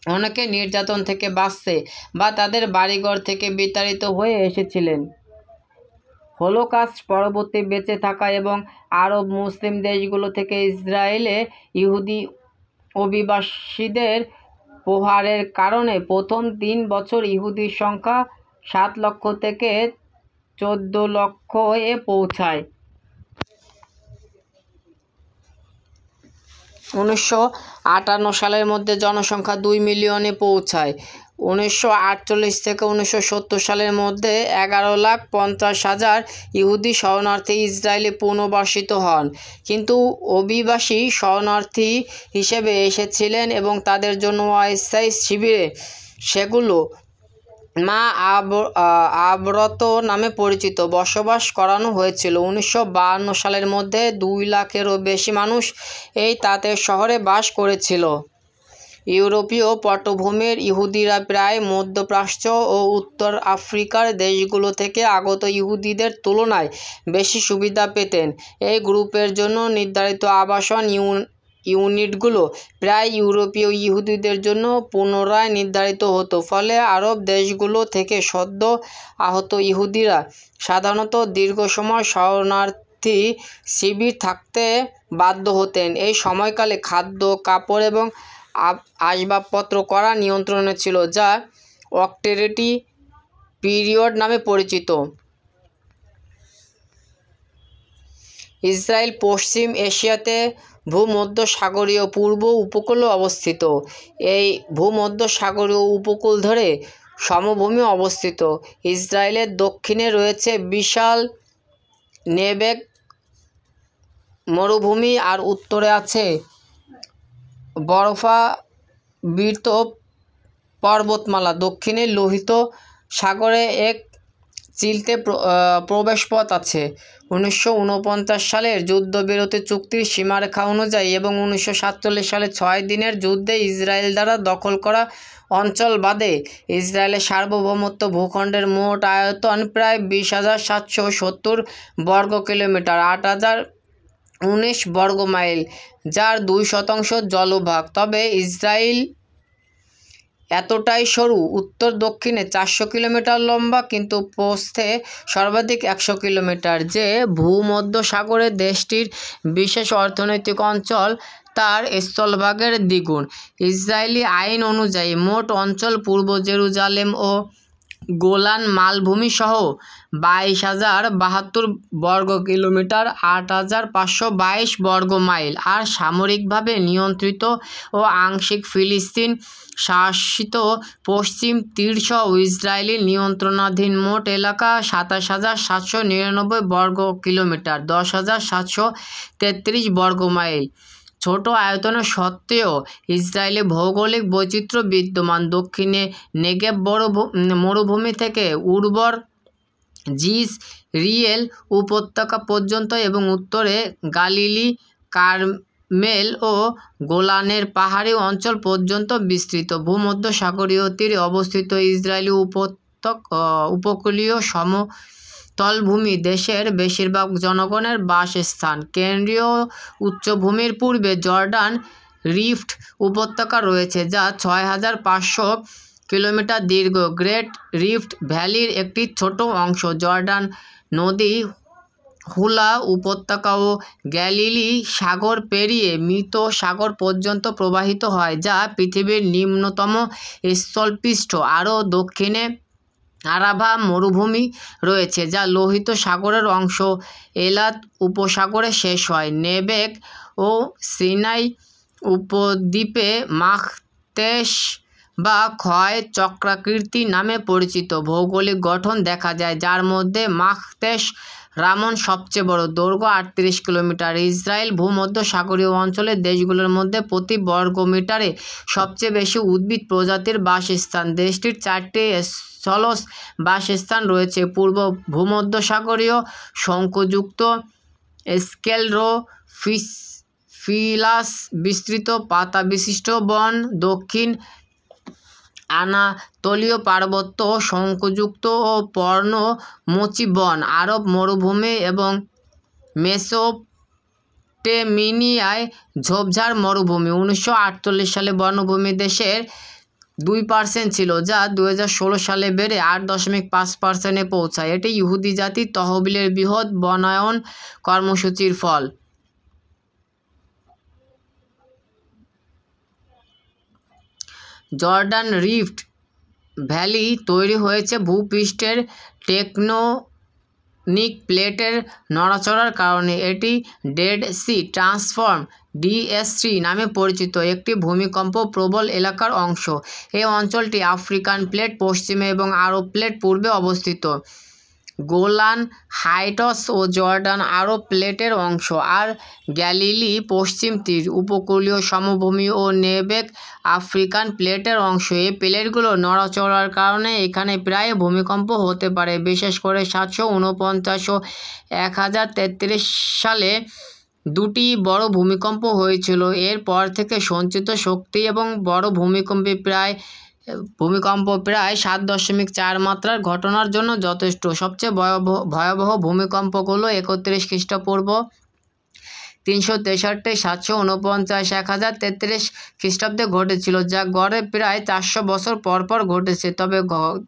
অনেকে নির্যাতন থেকে বাঁচতে বা তাদের বাড়িঘর থেকে বিতাড়িত হয়ে এসেছিলেন। হলোকাস্ট পরবর্তী বেঁচে থাকা এবং আরব মুসলিম দেশগুলো থেকে ইসরায়েলে ইহুদি অভিবাসীদের প্রহারের কারণে প্রথম 3 বছর ইহুদির সংখ্যা 7 লক্ষ থেকে 14 লক্ষ-এ পৌঁছায়। 1958 সালের মধ্যে জনসংখ্যা 2 মিলিয়নে পৌঁছায়। 1948 থেকে 1970 সালের মধ্যে 11,50,000 ইহুদি শরণার্থী ইসরায়েলে পুনর্বাসিত হন, কিন্তু অভিবাসী শরণার্থী হিসেবে এসেছিলেন এবং তাদের জন্য অস্থায়ী শিবিরে, সেগুলো মা আবরত নামে পরিচিত, বসবাস করানো হয়েছিল। 1952 সালের মধ্যে 2 লাখেরও বেশি মানুষ এই তাঁতের শহরে বাস করেছিল। ইউরোপীয় পটভূমির ইহুদিরা প্রায় মধ্যপ্রাচ্য ও উত্তর আফ্রিকার দেশগুলো থেকে আগত ইহুদিদের তুলনায় বেশি সুবিধা পেতেন। এই গ্রুপের জন্য নির্ধারিত আবাসন ইউনিটগুলো প্রায় ইউরোপীয় ইহুদিদের জন্য পুনরায় নির্ধারিত হতো, ফলে আরব দেশগুলো থেকে সদ্য আহত ইহুদিরা সাধারণত দীর্ঘ সময় শরণার্থী শিবির থাকতে বাধ্য হতেন। এই সময়কালে খাদ্য, কাপড় এবং আসবাবপত্র কড়া নিয়ন্ত্রণে ছিল, যা অস্টেরিটি পিরিয়ড নামে পরিচিত। ইসরায়েল পশ্চিম এশিয়াতে ভূমধ্যসাগরীয় পূর্ব উপকূলে অবস্থিত। এই ভূমধ্যসাগরীয় উপকূল ধরে সমভূমি অবস্থিত। ইসরায়েলের দক্ষিণে রয়েছে বিশাল নেগেভ মরুভূমি আর উত্তরে আছে বরফাবৃত পর্বতমালা। দক্ষিণে লোহিত সাগরে এক চিলতে প্রবেশপথ আছে। 1949 সালের যুদ্ধবিরতি চুক্তির সীমারেখা অনুযায়ী এবং 1947 সালে 6 দিনের যুদ্ধে ইসরায়েল দ্বারা দখল করা অঞ্চল বাদে ইসরায়েলের সার্বভৌমত্ব ভূখণ্ডের মোট আয়তন প্রায় 20,770 বর্গ কিলোমিটার, 8,019 বর্গ মাইল, যার 2% জলভাগ। তবে ইসরায়েল এতটাই সরু, উত্তর দক্ষিণে 400 কিলোমিটার লম্বা, কিন্তু প্রস্থে সর্বাধিক 100 কিলোমিটার, যে ভূমধ্যসাগরে দেশটির বিশেষ অর্থনৈতিক অঞ্চল তার স্থলভাগের দ্বিগুণ। ইসরায়েলি আইন অনুযায়ী মোট অঞ্চল পূর্ব জেরুজালেম ও গোলান মালভূমি সহ 22,072 বর্গ কিলোমিটার, 8,522 বর্গ মাইল, আর সামরিকভাবে নিয়ন্ত্রিত ও আংশিক ফিলিস্তিন শাসিত পশ্চিম তীর সহ ইসরায়েলি নিয়ন্ত্রণাধীন মোট এলাকা 27,799 বর্গ কিলোমিটার, 10,733 বর্গ মাইল। ছোট আয়তনের সত্ত্বেও ইসরায়েলে ভৌগোলিক বৈচিত্র্য বিদ্যমান। দক্ষিণে নেগেভ মরুভূমি থেকে উর্বর জিজ-রিয়েল উপত্যকা পর্যন্ত এবং উত্তরে গালিলি, কারমেল ও গোলানের পাহাড়ি অঞ্চল পর্যন্ত বিস্তৃত। ভূমধ্যসাগরীয় তীরে অবস্থিত ইসরায়েলি উপকূলীয় সমতলভূমি দেশের বেশিরভাগ জনগণের বাসস্থান। কেন্দ্রীয় উচ্চভূমির পূর্বে জর্ডান রিফট উপত্যকা রয়েছে, যা ৬,৫০০ কিলোমিটার দীর্ঘ। গ্রেট রিফট ভ্যালির একটি ছোট অংশ জর্ডান নদী, হুলা উপত্যকা ও গ্যালিলি সাগর পেরিয়ে মৃত সাগর পর্যন্ত প্রবাহিত হয়, যা পৃথিবীর নিম্নতম স্থলপৃষ্ঠ। আরও দক্ষিণে আরাভা মরুভূমি রয়েছে, যা লোহিত সাগরের অংশ এলাত উপসাগরে শেষ হয়। নেগেব ও সিনাই উপদ্বীপে মাখতেশ বা ক্ষয় চক্রাকৃতি নামে পরিচিত ভৌগোলিক গঠন দেখা যায়, যার মধ্যে মাখতেশ রামন সবচেয়ে বড়, দৈর্ঘ্য ৩৮ কিলোমিটার। ইসরায়েল ভূমধ্যসাগরীয় অঞ্চলের দেশগুলোর মধ্যে প্রতি বর্গমিটারে সবচেয়ে বেশি উদ্ভিদ প্রজাতির বাসস্থান। দেশটির ৪টি স্থলজ বাসস্থান রয়েছে: পূর্ব ভূমধ্যসাগরীয় শঙ্কুযুক্ত স্ক্লেরোফিলাস বিস্তৃত পাতা বিশিষ্ট বন, দক্ষিণ আনাতোলীয় পার্বত্য শঙ্কুযুক্ত ও পর্ণমোচী বন, আরব মরুভূমি এবং মেসোপটেমিয়ায় ঝোপঝাড় মরুভূমি। ১৯৪৮ সালে বনভূমি দেশের 2% ছিল, যা ২০১৬ সালে বেড়ে ৮.৫%-এ পৌঁছায়। এটি ইহুদি জাতির তহবিলের বৃহৎ বনায়ন কর্মসূচির ফল। জর্ডান রিফট ভ্যালি তৈরি হয়েছে ভূপৃষ্ঠের টেকটোনিক প্লেটের নড়াচড়ার কারণে। এটি ডেড সি ট্রান্সফর্ম DST নামে পরিচিত একটি ভূমিকম্প প্রবল এলাকার অংশ। এই অঞ্চলটি আফ্রিকান প্লেট পশ্চিমে এবং আরব প্লেট পূর্বে অবস্থিত। গোলান হাইটস ও জর্ডান আরব প্লেটের অংশ, আর গ্যালিলি পশ্চিম তীর, উপকূলীয় সমভূমি ও নেগেব আফ্রিকান প্লেটের অংশ। এই প্লেটগুলো নড়াচড়ার কারণে এখানে প্রায় ভূমিকম্প হতে পারে, বিশেষ করে ৭৪৯ ও ১০৩৩ সালে দুটি বড় ভূমিকম্প হয়েছিল। এরপর থেকে সঞ্চিত শক্তি এবং বড় ভূমিকম্প প্রায় ৭.৪ মাত্রার ঘটনার জন্য যথেষ্ট। সবচেয়ে ভয়াবহ ভূমিকম্পগুলো ৩১ খ্রিস্টপূর্ব ৩৬৩, ৭৪৯, ১০৩৩ খ্রিস্টাব্দে ঘটেছিল, যা গড়ে প্রায় ৪০০ বছর পর পর ঘটেছে। তবে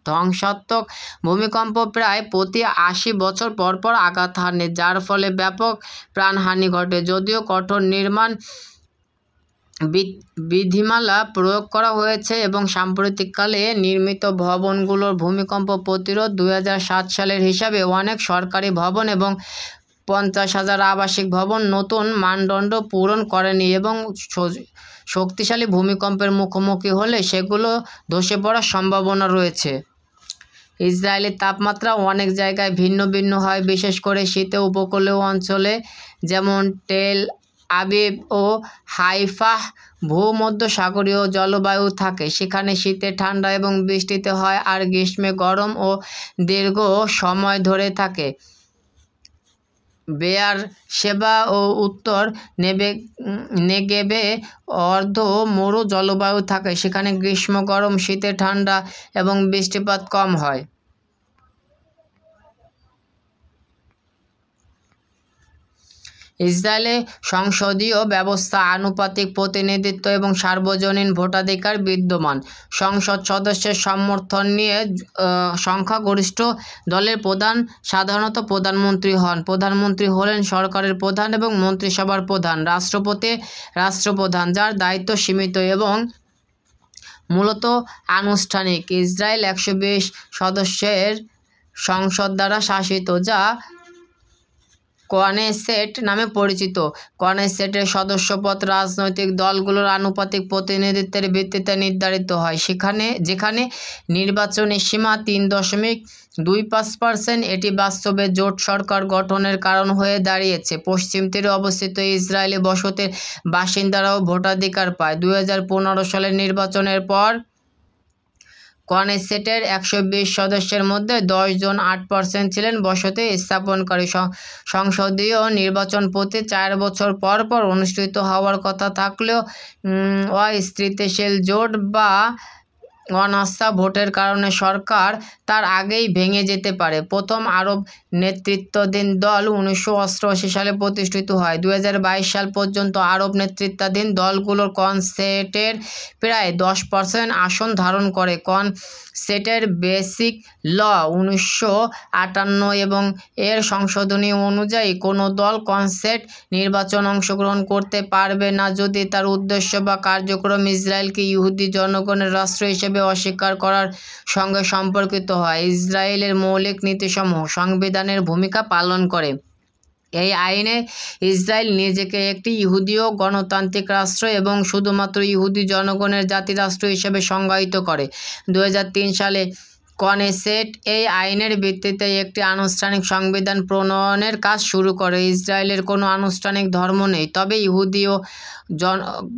ধ্বংসাত্মক ভূমিকম্প প্রায় প্রতি ৮০ বছর পর পর আঘাত হানে, যার ফলে ব্যাপক প্রাণহানি ঘটে। যদিও কঠোর নির্মাণ বিধিমালা প্রয়োগ করা হয়েছে এবং সাম্প্রতিককালে নির্মিত ভবনগুলোর ভূমিকম্প প্রতিরোধ ২০০৭ সালের হিসাবে অনেক সরকারি ভবন এবং ৫০,০০০ আবাসিক ভবন নতুন মানদণ্ড পূরণ করেনি এবং শক্তিশালী ভূমিকম্পের মুখোমুখি হলে সেগুলো ধসে পড়ার সম্ভাবনা রয়েছে। ইসরায়েলের তাপমাত্রা অনেক জায়গায় ভিন্ন ভিন্ন হয়, বিশেষ করে শীতে উপকূলীয় অঞ্চলে যেমন টেল আবিব ও হাইফাহ ভূমধ্যসাগরীয় জলবায়ু থাকে। সেখানে শীতে ঠান্ডা এবং বৃষ্টিতে হয়, আর গ্রীষ্মে গরম ও দীর্ঘ সময় ধরে থাকে। বেয়ারশেবা ও উত্তর নেগেবে অর্ধ মরু জলবায়ু থাকে। সেখানে গ্রীষ্ম গরম, শীতে ঠান্ডা এবং বৃষ্টিপাত কম হয়। ইসরায়েলে সংসদীয় ব্যবস্থা, আনুপাতিক প্রতিনিধিত্ব এবং সার্বজনীন ভোটাধিকার বিদ্যমান। সংসদ সদস্যের সমর্থন নিয়ে সংখ্যাগরিষ্ঠ দলের প্রধান সাধারণত প্রধানমন্ত্রী হন। প্রধানমন্ত্রী হলেন সরকারের প্রধান এবং মন্ত্রিসভার প্রধান। রাষ্ট্রপতি রাষ্ট্রপ্রধান, যার দায়িত্ব সীমিত এবং মূলত আনুষ্ঠানিক। ইসরায়েল ১২০ সদস্যের সংসদ দ্বারা শাসিত, যা কনেসেট নামে পরিচিত। কনেসেটের সদস্যপদ রাজনৈতিক দলগুলোর আনুপাতিক প্রতিনিধিত্বের ভিত্তিতে নির্ধারিত হয়, যেখানে নির্বাচনী সীমা ৩.২৫%। এটি বাস্তবে জোট সরকার গঠনের কারণ হয়ে দাঁড়িয়েছে। পশ্চিম তীরে অবস্থিত ইসরায়েলি বসতির বাসিন্দারাও ভোটাধিকার পায়। ২০১৫ সালের নির্বাচনের পর কনেসেটের 120 সদস্যের মধ্যে 10 জন 8% ছিলেন বসতি স্থাপনকারী। সংসদীয় নির্বাচন প্রতি 4 বছর পর পর অনুষ্ঠিত হওয়ার কথা থাকলেও অস্থিতিশীল জোট বা অনাস্থা ভোটের কারণে সরকার তার আগেই ভেঙে যেতে পারে। প্রথম আরব নেতৃত্বাধীন দল 1988 সালে প্রতিষ্ঠিত হয়। 2022 সাল পর্যন্ত আরব নেতৃত্বাধীন দলগুলোর কনসেটের প্রায় 10% আসন ধারণ করে। কনসেটের বেসিক ল 1958 এবং এর সংশোধনী অনুযায়ী কোনো দল কনসেট নির্বাচন অংশগ্রহণ করতে পারবে না যদি তার উদ্দেশ্য বা কার্যক্রম ইসরায়েলকে ইহুদি জনগণের রাষ্ট্র হিসেবে অস্বীকার করার সঙ্গে সম্পর্কিত হয়। ইসরায়েলের মৌলিক নীতিসমূহ সংবিধানের ভূমিকা পালন করে। এই আইনে ইসরায়েল নিজেকে একটি ইহুদীয় গণতান্ত্রিক রাষ্ট্র এবং শুধুমাত্র ইহুদি জনগণের জাতিরাষ্ট্র হিসেবে সংজ্ঞায়িত করে। 2003 সালে কনেসেট এই আইনের ভিত্তিতে একটি আনুষ্ঠানিক সংবিধান প্রণয়নের কাজ শুরু করে। ইসরায়েলের কোনো আনুষ্ঠানিক ধর্ম নেই, তবে ইহুদীয়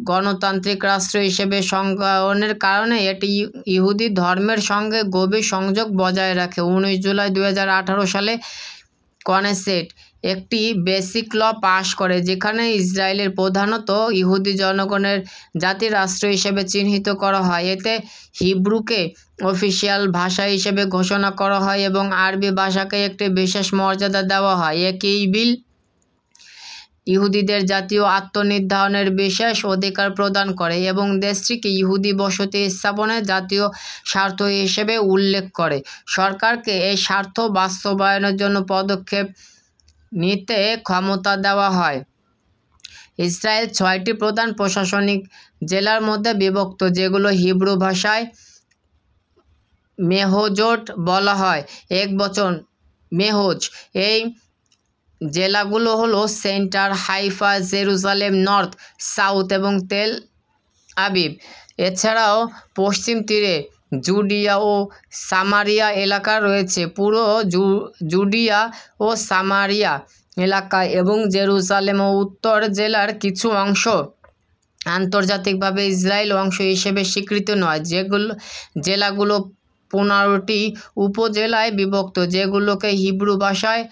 গণতান্ত্রিক রাষ্ট্র হিসেবে সংজ্ঞায়নের কারণে এটি ইহুদি ধর্মের সঙ্গে গভীর সংযোগ বজায় রাখে। 19 জুলাই 2018 সালে কনেসেট একটি বেসিক ল পাশ করে যেখানে ইসরায়েলের প্রধানত ইহুদি জনগণের জাতিরাষ্ট্র হিসেবে চিহ্নিত করা হয়। এতে হিব্রুকে অফিসিয়াল ভাষা হিসেবে ঘোষণা করা হয় এবং আরবি ভাষাকে একটি বিশেষ মর্যাদা দেওয়া হয়। একই বিল ইহুদিদের জাতীয় আত্মনির্ধারণের বিশেষ অধিকার প্রদান করে এবং দেশটিকে ইহুদি বসতি স্থাপনের জাতীয় স্বার্থ হিসেবে উল্লেখ করে। সরকারকে এই স্বার্থ বাস্তবায়নের জন্য পদক্ষেপ নিতে ক্ষমতা দেওয়া হয়। ইসরায়েল 6টি প্রধান প্রশাসনিক জেলার মধ্যে বিভক্ত, যেগুলো হিব্রু ভাষায় মেহজোট বলা হয়। এক বচন মেহজ। এই জেলাগুলো হলো centre, Haifa, Jerusalem, north, south এবং তেল আবিব। এছাড়াও পশ্চিম তীরে জুডিয়া ও সামারিয়া এলাকা রয়েছে। পুরো জুডিয়া ও সামারিয়া এলাকা এবং জেরুজালেম ও উত্তর জেলার কিছু অংশ আন্তর্জাতিকভাবে ইসরায়েল অংশ হিসেবে স্বীকৃত নয়। জেলাগুলো 15টি উপজেলায় বিভক্ত, যেগুলোকে হিব্রু ভাষায়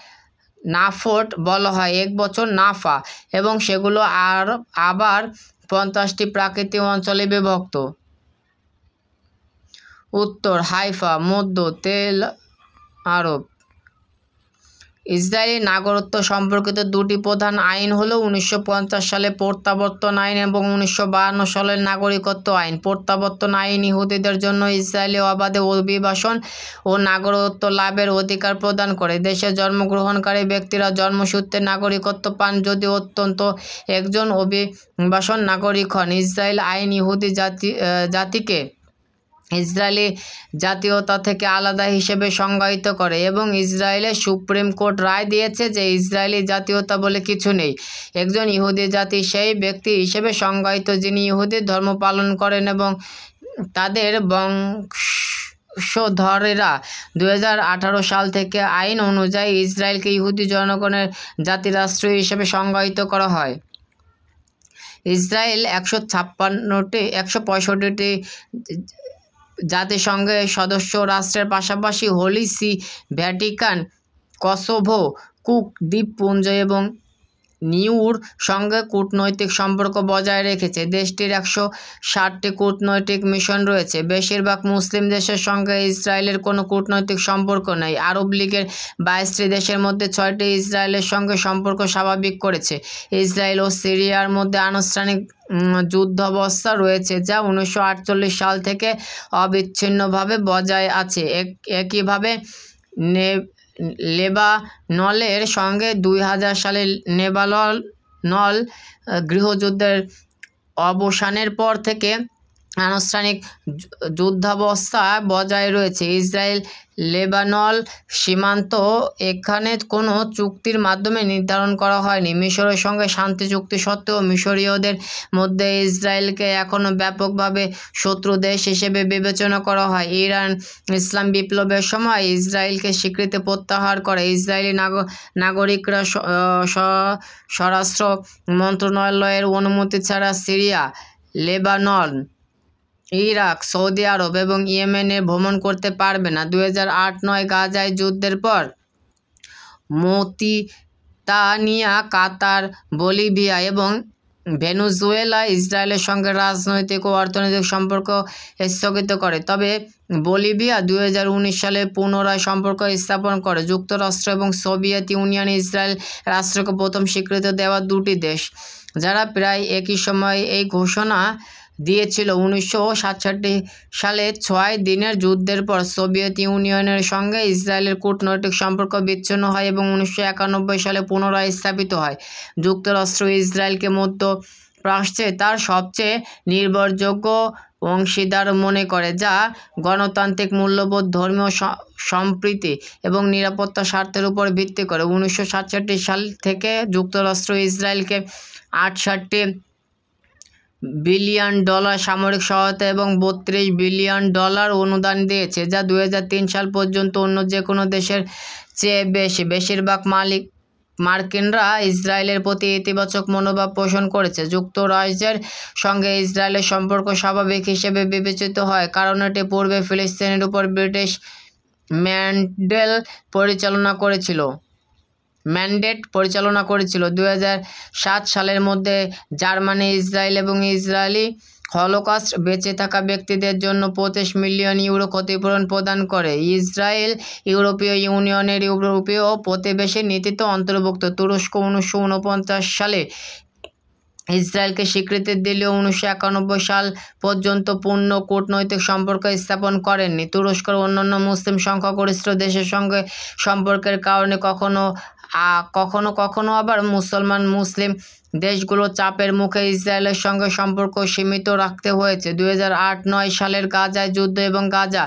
নাফট বলা হয়, এক বছর নাফা, এবং সেগুলো আবার 50টি প্রাকৃতিক অঞ্চলে বিভক্ত। উত্তর হাইফা, মধ্য তেল আরব। ইসরায়েলি নাগরিকত্ব সম্পর্কিত দুটি প্রধান আইন হলো 1950 সালে প্রত্যাবর্তন আইন এবং 1952 সালের নাগরিকত্ব আইন। প্রত্যাবর্তন আইন ইহুদিদের জন্য ইসরায়েলি অবাধে অভিবাসন ও নাগরিকত্ব লাভের অধিকার প্রদান করে। দেশে জন্মগ্রহণকারী ব্যক্তিরা জন্মসূত্রে নাগরিকত্ব পান যদি অন্তত একজন অভিবাসন নাগরিক হন। ইসরায়েল আইন ইহুদি জাতিকে ইসরায়েলি জাতীয়তা থেকে আলাদা হিসেবে সংজ্ঞায়িত করে এবং ইসরায়েলের সুপ্রিম কোর্ট রায় দিয়েছে যে ইসরায়েলি জাতীয়তা বলে কিছু নেই। একজন ইহুদি জাতি সেই ব্যক্তি হিসেবে সংজ্ঞায়িত যিনি ইহুদি ধর্ম পালন করেন এবং তাদের বংশধরেরা। 2018 সাল থেকে আইন অনুযায়ী ইসরায়েলকে ইহুদি জনগণের জাতিরাষ্ট্র হিসেবে সংজ্ঞায়িত করা হয়। ইসরায়েল 165টি জাতিসংঘের সদস্য রাষ্ট্রের পাশাপাশি Holy See, Vatican, Kosovo, Cook দ্বীপপুঞ্জ এবং নিউর সঙ্গে কূটনৈতিক সম্পর্ক বজায় রেখেছে। দেশটির 160টি কূটনৈতিক মিশন রয়েছে। বেশিরভাগ মুসলিম দেশের সঙ্গে ইসরায়েলের কোনো কূটনৈতিক সম্পর্ক নেই। আরব লীগের 22টি দেশের মধ্যে 6টি ইসরায়েলের সঙ্গে সম্পর্ক স্বাভাবিক করেছে। ইসরায়েল ও সিরিয়ার মধ্যে আনুষ্ঠানিক যুদ্ধাবস্থা রয়েছে যা 1948 সাল থেকে অবিচ্ছিন্নভাবে বজায় আছে। একইভাবে লেবাননের সঙ্গে 2000 সালে লেবানন গৃহযুদ্ধের অবসানের পর থেকে আনুষ্ঠানিক যুদ্ধাবস্থা বজায় রয়েছে। ইসরায়েল লেবানন সীমান্ত এখানে কোনো চুক্তির মাধ্যমে নির্ধারণ করা হয়নি। মিশরের সঙ্গে শান্তি চুক্তি সত্ত্বেও মিশরীয়দের মধ্যে ইসরায়েলকে এখনও ব্যাপকভাবে শত্রু দেশ হিসেবে বিবেচনা করা হয়। ইরান ইসলাম বিপ্লবের সময় ইসরায়েলকে স্বীকৃতি প্রত্যাহার করে। ইসরায়েলি নাগরিকরা স্বরাষ্ট্র মন্ত্রণালয়ের অনুমতি ছাড়া সিরিয়া, লেবানন ইরাক, সৌদি আরব এবং ইয়েমেনে ভ্রমণ করতে পারবে না। 2008-9 গাজায় যুদ্ধের পর মৌরিতানিয়া, কাতার, বলিভিয়া এবং ভেনেজুয়েলা ইসরায়েলের সঙ্গে রাজনৈতিক ও অর্থনৈতিক সম্পর্ক স্থগিত করে, তবে বলিভিয়া 2019 সালে পুনরায় সম্পর্ক স্থাপন করে। যুক্তরাষ্ট্র এবং সোভিয়েত ইউনিয়ন ইসরায়েল রাষ্ট্রকে প্রথম স্বীকৃতি দেওয়া দুটি দেশ, যারা প্রায় একই সময়ে এই ঘোষণা দিয়েছিল। 1967 সালে 6 দিনের যুদ্ধের পর সোভিয়েত ইউনিয়নের সঙ্গে ইসরায়েলের কূটনৈতিক সম্পর্ক বিচ্ছিন্ন হয় এবং 1991 সালে পুনরায় স্থাপিত হয়। যুক্তরাষ্ট্র ইসরায়েলকে মধ্য প্রাচ্যে তার সবচেয়ে নির্ভরযোগ্য অংশীদার মনে করে, যা গণতান্ত্রিক মূল্যবোধ, ধর্মীয় সম্প্রীতি এবং নিরাপত্তা স্বার্থের উপর ভিত্তি করে। 1967 সাল থেকে যুক্তরাষ্ট্র ইসরায়েলকে $68 বিলিয়ন সামরিক সহায়তা এবং $32 বিলিয়ন অনুদান দিয়েছে, যা 2003 সাল পর্যন্ত অন্য যে কোনো দেশের চেয়ে বেশি। বেশিরভাগ মার্কিনরা ইসরায়েলের প্রতি ইতিবাচক মনোভাব পোষণ করেছে। যুক্তরাজ্যের সঙ্গে ইসরায়েলের সম্পর্ক স্বাভাবিক হিসেবে বিবেচিত হয়, কারণ এটি পূর্বে ফিলিস্তিনের উপর ব্রিটিশ ম্যান্ডেট পরিচালনা করেছিল। 2007 সালের মধ্যে জার্মানি ইসরায়েল এবং ইসরায়েলি হলোকস্ট বেঁচে থাকা ব্যক্তিদের জন্য €25 মিলিয়ন ক্ষতিপূরণ প্রদান করে। ইসরায়েল ইউরোপীয় ইউনিয়নের ইউরোপীয় প্রতিবেশী নীতিতে অন্তর্ভুক্ত। তুরস্ক 1949 সালে ইসরায়েলকে স্বীকৃতি দিলেও 1991 সাল পর্যন্ত পূর্ণ কূটনৈতিক সম্পর্ক স্থাপন করেনি। তুরস্কের অন্যান্য মুসলিম সংখ্যাগরিষ্ঠ দেশের সঙ্গে সম্পর্কের কারণে কখনো আবার মুসলিম দেশগুলো চাপের মুখে ইসরায়েলের সঙ্গে সম্পর্ক সীমিত রাখতে হয়েছে। 2008-9 সালের গাজায় যুদ্ধ এবং গাজা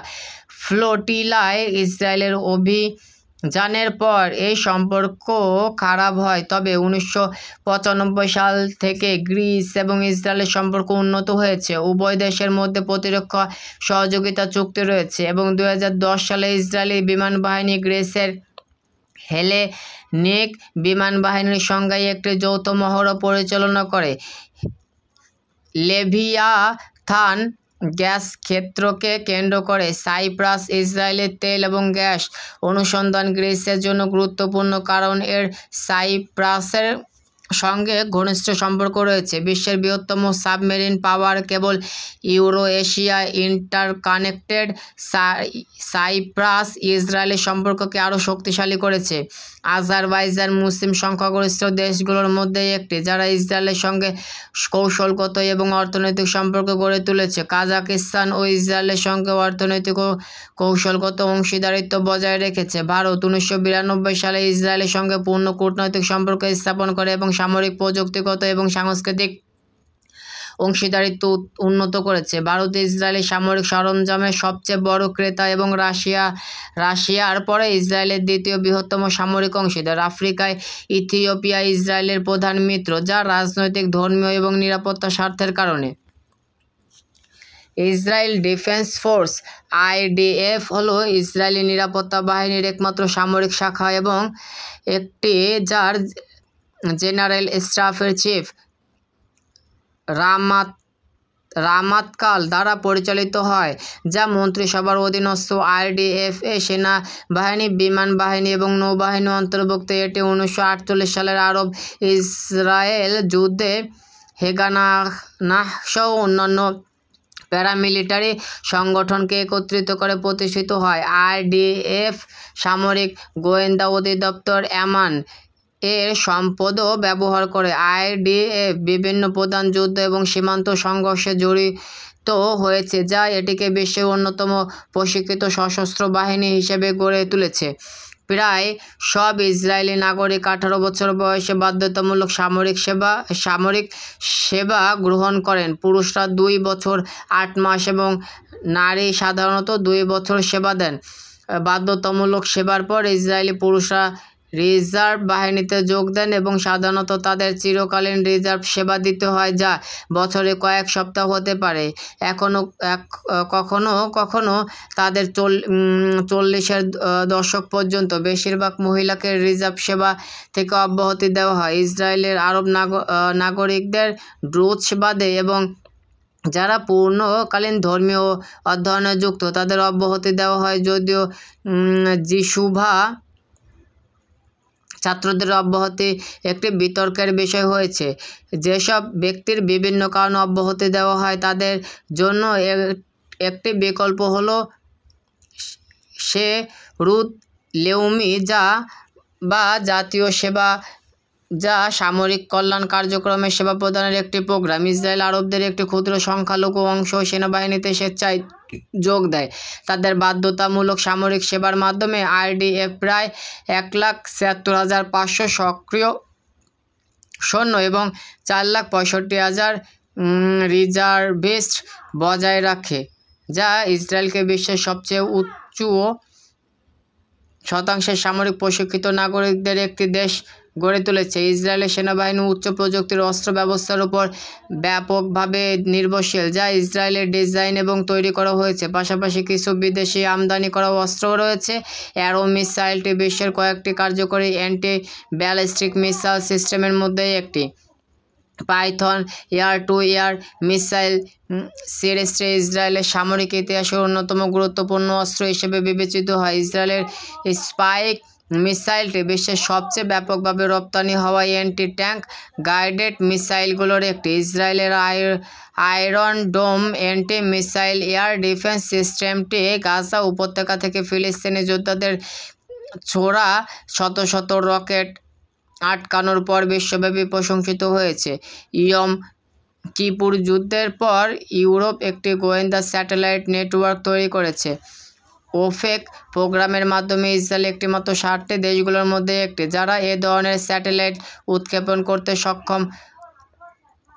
ফ্লোটিলায় ইসরায়েলের অভিযানের পর এই সম্পর্ক খারাপ হয়, তবে 1995 সাল থেকে গ্রিস এবং ইসরায়েলের সম্পর্ক উন্নত হয়েছে। উভয় দেশের মধ্যে প্রতিরক্ষা সহযোগিতা চুক্তি রয়েছে এবং 2010 সালে ইসরায়েলি বিমান বাহিনী গ্রিসের হেলেনিক বিমান বাহিনীর সঙ্গে একটি যৌথ মহড়া পরিচালনা করে। লেভিয়াথান গ্যাস ক্ষেত্রকে কেন্দ্র করে সাইপ্রাস ইসরায়েলের তেল এবং গ্যাস অনুসন্ধান গ্রিসের জন্য গুরুত্বপূর্ণ, কারণ এর সাইপ্রাসের সঙ্গে ঘনিষ্ঠ সম্পর্ক রয়েছে। বিশ্বের বৃহত্তম সাবমেরিন পাওয়ার কেবল ইউরো এশিয়া ইন্টারকানেক্টেড সাইপ্রাস ইসরায়েলের সম্পর্ককে আরও শক্তিশালী করেছে। আজারবাইজান মুসলিম সংখ্যাগরিষ্ঠ দেশগুলোর মধ্যে একটি, যারা ইসরায়েলের সঙ্গে কৌশলগত এবং অর্থনৈতিক সম্পর্ক গড়ে তুলেছে। কাজাকিস্তান ও ইসরায়েলের সঙ্গে অর্থনৈতিক ও কৌশলগত অংশীদারিত্ব বজায় রেখেছে। ভারত 1992 সালে ইসরায়েলের সঙ্গে পূর্ণ কূটনৈতিক সম্পর্ক স্থাপন করে এবং সামরিক, প্রযুক্তিগত এবং সাংস্কৃতিক অংশীদারিত্ব উন্নত করেছে। ভারত ইসরায়েলি সামরিক সরঞ্জামের সবচেয়ে বড় ক্রেতা এবং রাশিয়ার পরে ইসরায়েলের দ্বিতীয় বৃহত্তম সামরিক অংশীদার। আফ্রিকায় ইথিওপিয়া ইসরায়েলের প্রধান মিত্র, যা রাজনৈতিক, ধর্মীয় এবং নিরাপত্তা স্বার্থের কারণে। ইসরায়েল ডিফেন্স ফোর্স (IDF) হলো ইসরায়েলি নিরাপত্তা বাহিনীর একমাত্র সামরিক শাখা এবং একটি, যার জেনারেল স্টাফের চিফ রামাতকাল দ্বারা পরিচালিত হয়, যা মন্ত্রিসভার অধীনস্থ। IDF এ সেনাবাহিনী, বিমান বাহিনী এবং নৌবাহিনী অন্তর্ভুক্ত। এটি 1948 সালের আরব ইসরায়েল যুদ্ধে হেগানাহ সহ অন্যান্য প্যারামিলিটারি সংগঠনকে একত্রিত করে প্রতিষ্ঠিত হয়। IDF সামরিক গোয়েন্দা অধিদপ্তর আমান এর সম্পদও ব্যবহার করে। IDF বিভিন্ন প্রধান যুদ্ধ এবং সীমান্ত সংঘর্ষে জড়িত হয়েছে, যা এটিকে বিশ্বের অন্যতম প্রশিক্ষিত সশস্ত্র বাহিনী হিসেবে গড়ে তুলেছে। প্রায় সব ইসরায়েলি নাগরিক 18 বছর বয়সে বাধ্যতামূলক সামরিক সেবা গ্রহণ করেন। পুরুষরা 2 বছর 8 মাস এবং নারী সাধারণত 2 বছর সেবা দেন। বাধ্যতামূলক সেবার পর ইসরায়েলি পুরুষরা রিজার্ভ বাহিনীতে যোগ দেন এবং সাধারণত তাদের চিরকালীন রিজার্ভ সেবা দিতে হয়, যা বছরে কয়েক সপ্তাহ হতে পারে। কখনো কখনো তাদের 40-এর দশক পর্যন্ত বেশিরভাগ মহিলাকে রিজার্ভ সেবা থেকে অব্যাহতি দেওয়া হয়। ইসরায়েলের আরব নাগরিকদের ড্রুজ বাদে এবং যারা পূর্ণকালীন ধর্মীয় অধ্যয়নে যুক্ত তাদের অব্যাহতি দেওয়া হয়, যদিও জিসুভা ছাত্রদের অব্যাহতি একটি বিতর্কের বিষয় হয়েছে। যেসব ব্যক্তির বিভিন্ন কারণে অব্যাহতি দেওয়া হয় তাদের জন্য একটি বিকল্প হলো শেরুত লেউমি বা জাতীয় সেবা, যা সামরিক কল্যাণ কার্যক্রমের সেবা প্রদানের একটি প্রোগ্রাম। ইসরায়েল আরবদের একটি ক্ষুদ্র সংখ্যালঘু অংশ সেনাবাহিনীতে স্বেচ্ছায় যোগ দেয়। তাদের বাধ্যতামূলক সামরিক সেবার মাধ্যমে আইডিএফ প্রায় 1,76,500 সক্রিয় সৈন্য এবং 4,65,000 রিজার্ভিস্ট বজায় রাখে, যা ইসরায়েলকে বিশ্বের সবচেয়ে উচ্চ শতাংশের সামরিক প্রশিক্ষিত নাগরিকদের একটি দেশ গড়ে তুলেছে। ইসরায়েলের সেনাবাহিনী উচ্চ প্রযুক্তির অস্ত্র ব্যবস্থার উপর ব্যাপকভাবে নির্ভরশীল, যা ইসরায়েলের ডিজাইন এবং তৈরি করা হয়েছে। পাশাপাশি কিছু বিদেশি আমদানি করা অস্ত্রও রয়েছে। অ্যারো মিসাইলটি বিশ্বের কয়েকটি কার্যকরী অ্যান্টি ব্যালিস্টিক মিসাইল সিস্টেমের মধ্যে একটি। Python air two air missile সিরিজটি ইসরায়েলের সামরিক ইতিহাসের অন্যতম গুরুত্বপূর্ণ অস্ত্র হিসেবে বিবেচিত হয়। ইসরায়েলের স্পাইক মিসাইলটি বিশ্বের সবচেয়ে ব্যাপকভাবে রপ্তানি হওয়া অ্যান্টি ট্যাঙ্ক গাইডেড মিসাইলগুলোর একটি। ইসরায়েলের আয়রন ডোম অ্যান্টি মিসাইল এয়ার ডিফেন্স সিস্টেমটি গাজা উপত্যকা থেকে ফিলিস্তিনি যোদ্ধাদের ছোড়া শত শত রকেট আটকানোর পর বিশ্বব্যাপী প্রশংসিত হয়েছে। ইয়ম কিপুর যুদ্ধের পর ইউরোপ একটি গোয়েন্দা স্যাটেলাইট নেটওয়ার্ক তৈরি করেছে। ওফেক প্রোগ্রামের মাধ্যমে ইসরায়েল একটিমাত্র 60টি দেশগুলোর মধ্যে একটি যারা এ ধরনের স্যাটেলাইট উৎক্ষেপণ করতে সক্ষম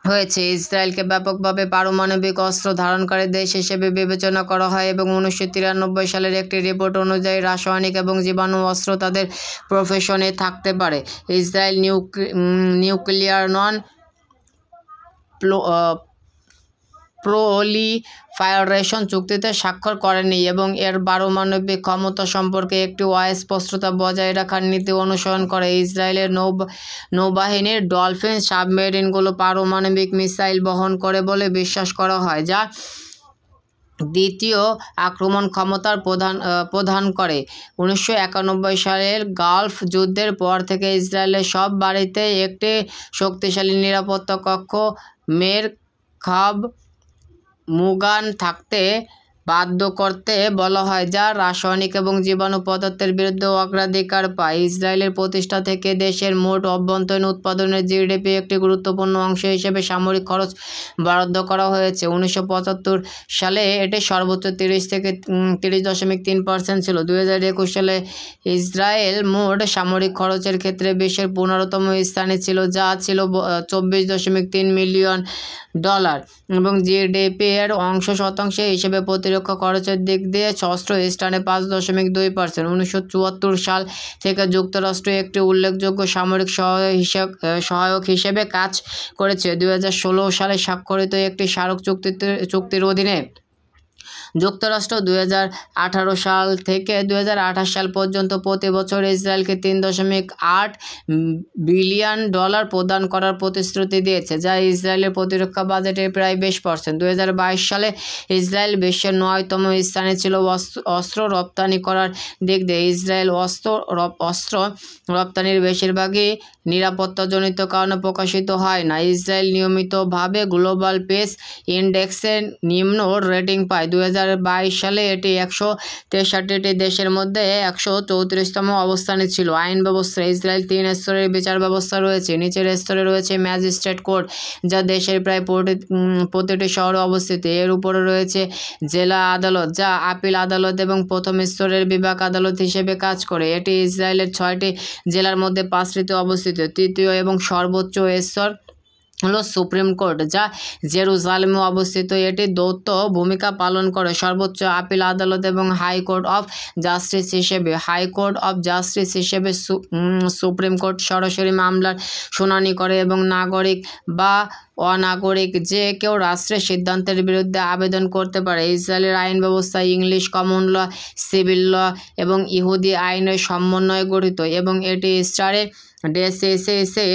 হয়েছে। ইসরায়েলকে ব্যাপকভাবে পারমাণবিক অস্ত্র ধারণকারী দেশ হিসেবে বিবেচনা করা হয় এবং 1993 সালের একটি রিপোর্ট অনুযায়ী রাসায়নিক এবং জীবাণু অস্ত্র তাদের প্রফেশনে থাকতে পারে। ইসরায়েল নিউক্লিয়ার নন প্রলিফারেশন চুক্তিতে স্বাক্ষর করেনি এবং এর পারমাণবিক ক্ষমতা সম্পর্কে একটি অস্পষ্টতা বজায় রাখার নীতি অনুসরণ করে। ইসরায়েলের নৌবাহিনীর ডলফিন সাবমেরিনগুলো পারমাণবিক মিসাইল বহন করে বলে বিশ্বাস করা হয়, যা দ্বিতীয় আক্রমণ ক্ষমতার প্রদান করে। 1991 সালের গালফ যুদ্ধের পর থেকে ইসরায়েলের সব বাড়িতে একটি শক্তিশালী নিরাপত্তা কক্ষ মেরখাব মুগান থাকতে বাধ্য করতে বলা হয়, যা রাসায়নিক এবং জীবাণু পদার্থের বিরুদ্ধে অগ্রাধিকার পায়। ইসরায়েলের প্রতিষ্ঠা থেকে দেশের মোট অভ্যন্তরীণ উৎপাদনের জিডিপি একটি গুরুত্বপূর্ণ অংশ হিসেবে সামরিক খরচ বরাদ্দ করা হয়েছে। 1975 সালে এটি সর্বোচ্চ 30.3% ছিল। 2021 সালে ইসরায়েল মোট সামরিক খরচের ক্ষেত্রে বিশ্বের 15তম স্থানে ছিল, যা ছিল $24.3 মিলিয়ন এবং জিডিপি এর অংশ শতাংশ হিসেবে প্রতিরক্ষা খরচের দিক দিয়ে ষষ্ঠ স্থানে 5.2%। 1974 সাল থেকে যুক্তরাষ্ট্র একটি উল্লেখযোগ্য সামরিক সহায়ক হিসেবে কাজ করেছে। 2016 সালে স্বাক্ষরিত একটি স্মারক চুক্তির অধীনে যুক্তরাষ্ট্র 2018 সাল থেকে 2028 সাল পর্যন্ত প্রতি বছর ইসরায়েলকে $3.8 বিলিয়ন প্রদান করার প্রতিশ্রুতি দিয়েছে, যা ইসরায়েলের প্রতিরক্ষা বাজেটের প্রায় 20%। 2022 সালে ইসরায়েল বিশ্বের 9তম স্থানে ছিল অস্ত্র রপ্তানি করার দিক দিয়ে। ইসরায়েল অস্ত্র রপ্তানির বেশিরভাগই নিরাপত্তাজনিত কারণে প্রকাশিত হয় না। ইসরায়েল নিয়মিতভাবে গ্লোবাল পেস ইন্ডেক্সে নিম্ন রেটিং পায়। 2022 সালে এটি 163টি দেশের মধ্যে 134তম অবস্থানে ছিল। আইন ব্যবস্থা ইসরায়েল 3 স্তরের বিচার ব্যবস্থা রয়েছে। নিচের স্তরে রয়েছে ম্যাজিস্ট্রেট কোর্ট, যা দেশের প্রায় প্রতিটি শহরে অবস্থিত। এর উপরে রয়েছে জেলা আদালত, যা আপিল আদালত এবং প্রথম স্তরের বিভাগ আদালত হিসেবে কাজ করে। এটি ইসরায়েলের 6টি জেলার মধ্যে 5টিতে অবস্থিত। তৃতীয় এবং সর্বোচ্চ স্তর হলো সুপ্রিম কোর্ট, যা জেরুজালেমে অবস্থিত। এটি দ্বৈত ভূমিকা পালন করে সর্বোচ্চ আপিল আদালত এবং হাইকোর্ট অফ জাস্টিস হিসেবে। সুপ্রিম কোর্ট সরাসরি মামলার শুনানি করে এবং নাগরিক বা অনাগরিক যে কেউ রাষ্ট্রের সিদ্ধান্তের বিরুদ্ধে আবেদন করতে পারে। ইসরায়েলের আইন ব্যবস্থা English common law, civil law এবং ইহুদি আইনের সমন্বয়ে গঠিত এবং এটি ডিসিসিসি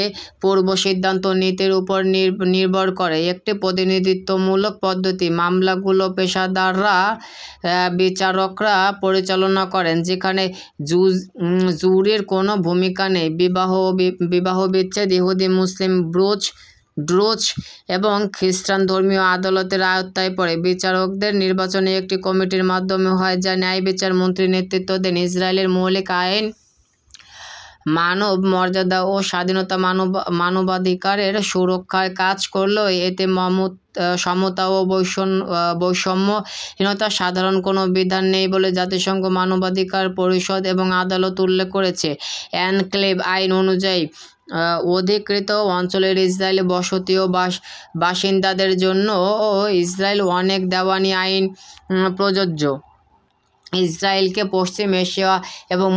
পূর্ব সিদ্ধান্ত নীতির উপর নির্ভর করে একটি প্রতিনিধিত্বমূলক পদ্ধতি। মামলাগুলো পেশাদাররা বিচারকরা পরিচালনা করেন, যেখানে জুরির কোনো ভূমিকা নেই। বিবাহ বিচ্ছেদ ইহুদি, মুসলিম, ড্রুজ এবং খ্রিস্টান ধর্মীয় আদালতের আওতায় পড়ে। বিচারকদের নির্বাচনে একটি কমিটির মাধ্যমে হয়, যা ন্যায় বিচার মন্ত্রী নেতৃত্ব দেন। ইসরায়েলের মৌলিক আইন মানব মর্যাদা ও স্বাধীনতা, মানবাধিকারের সুরক্ষায় কাজ করলেও এতে সমতা ও বৈষম্যহীনতার সাধারণ কোনো বিধান নেই বলে জাতিসংঘ মানবাধিকার পরিষদ এবং আদালত উল্লেখ করেছে। এনক্লেভ আইন অনুযায়ী অধিকৃত অঞ্চলের ইসরায়েলি বসতি ও বাসিন্দাদের জন্য ইসরায়েল অনেক দেওয়ানি আইন প্রযোজ্য। ইসরায়েলকে পশ্চিম এশিয়া এবং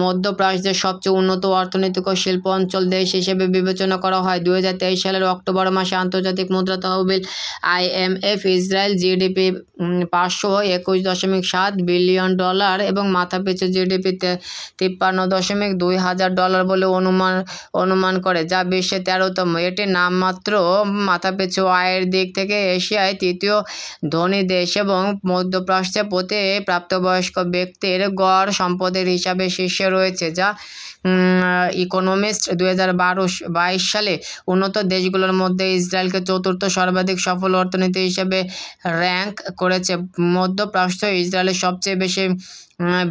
মধ্যপ্রাচ্যের সবচেয়ে উন্নত অর্থনৈতিক ও শিল্প অঞ্চল দেশ হিসেবে বিবেচনা করা হয়। 2023 সালের অক্টোবর মাসে আন্তর্জাতিক মুদ্রা তহবিল IMF ইসরায়েল জিডিপি $521.7 বিলিয়ন এবং মাথাপিছু জিডিপি $53.2 বলে অনুমান করে, যা বিশ্বে 13তম। এটি নামমাত্র মাথাপিছু আয়ের দিক থেকে এশিয়ায় তৃতীয় ধনী দেশ এবং মধ্যপ্রাচ্যে প্রতি প্রাপ্তবয়স্ক ব্যক্তির গড় সম্পদের হিসাবে শীর্ষে রয়েছে, যা ইকোনমিস্ট 2022 সালে উন্নত দেশগুলোর মধ্যে ইসরায়েলকে চতুর্থ সর্বাধিক সফল অর্থনীতি হিসেবে র্যাঙ্ক করেছে। মধ্যপ্রাচ্য ইসরায়েলের সবচেয়ে বেশি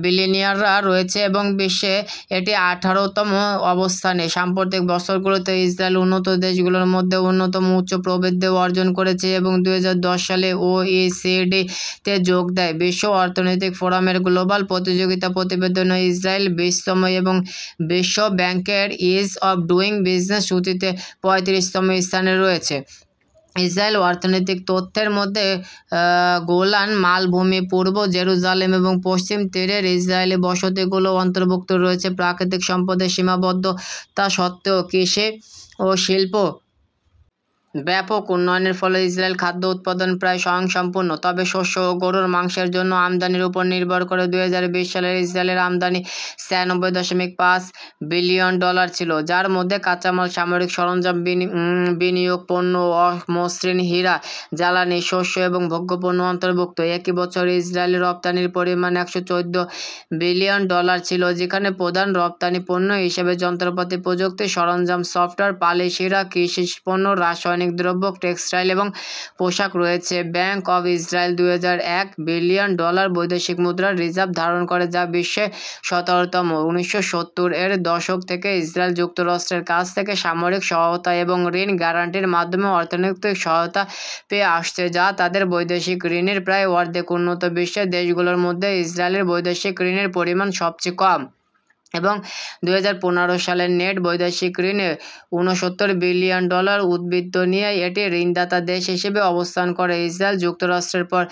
বিলিয়নিয়াররা রয়েছে এবং বিশ্বে এটি 18তম অবস্থানে। সাম্প্রতিক বছরগুলোতে ইসরায়েল উন্নত দেশগুলোর মধ্যে অন্যতম উচ্চ প্রবৃদ্ধি অর্জন করেছে এবং 2010 সালে OECD-তে যোগ দেয়। বিশ্ব অর্থনৈতিক ফোরামের গ্লোবাল প্রতিযোগিতা প্রতিবেদনে ইসরায়েল 20তম এবং বিশ্ব ব্যাংকের ইজ অফ ডুইং বিজনেস সূচিতে 35তম স্থানে রয়েছে। ইসরায়েল অর্থনৈতিক তথ্যের মধ্যে গোলান মালভূমি, পূর্ব জেরুজালেম এবং পশ্চিম তীরের ইসরায়েলি বসতিগুলো অন্তর্ভুক্ত রয়েছে। প্রাকৃতিক সম্পদের সীমাবদ্ধতা সত্ত্বেও কৃষি ও শিল্প ব্যাপক উন্নয়নের ফলে ইসরায়েল খাদ্য উৎপাদন প্রায় স্বয়ংসম্পূর্ণ, তবে শস্য ও গরুর মাংসের জন্য আমদানির উপর নির্ভর করে। 2020 সালে ইসরায়েলের আমদানি $96.5 বিলিয়ন ছিল, যার মধ্যে কাঁচামাল, সামরিক সরঞ্জাম, বিনিয়োগ পণ্য, অমসৃণ হীরা, জ্বালানি, শস্য এবং ভোগ্যপণ্য অন্তর্ভুক্ত। একই বছর ইসরায়েলের রপ্তানির পরিমাণ $114 বিলিয়ন ছিল, যেখানে প্রধান রপ্তানি পণ্য হিসেবে যন্ত্রপাতি, প্রযুক্তি সরঞ্জাম, সফটওয়্যার, পালিশ, হীরা, কৃষি পণ্য, রাসায়নিক দ্রব্য, টেক্সটাইল এবং পোশাক রয়েছে। ব্যাংক অব ইসরায়েল $2001 বিলিয়ন বৈদেশিক মুদ্রার রিজার্ভ ধারণ করে, যা বিশ্বে 17তম। 1970-এর দশক থেকে ইসরায়েল যুক্তরাষ্ট্রের কাছ থেকে সামরিক সহায়তা এবং ঋণ গ্যারান্টির মাধ্যমে অর্থনৈতিক সহায়তা পেয়ে আসছে, যা তাদের বৈদেশিক ঋণের প্রায় অর্ধেক। উন্নত বিশ্বের দেশগুলোর মধ্যে ইসরায়েলের বৈদেশিক ঋণের পরিমাণ সবচেয়ে কম এবং 2015 সালের নেট বৈদেশিক ঋণে $69 বিলিয়ন উদ্বৃত্ত নিয়ে এটি ঋণদাতা দেশ হিসেবে অবস্থান করে। ইসরায়েল যুক্তরাষ্ট্রের পর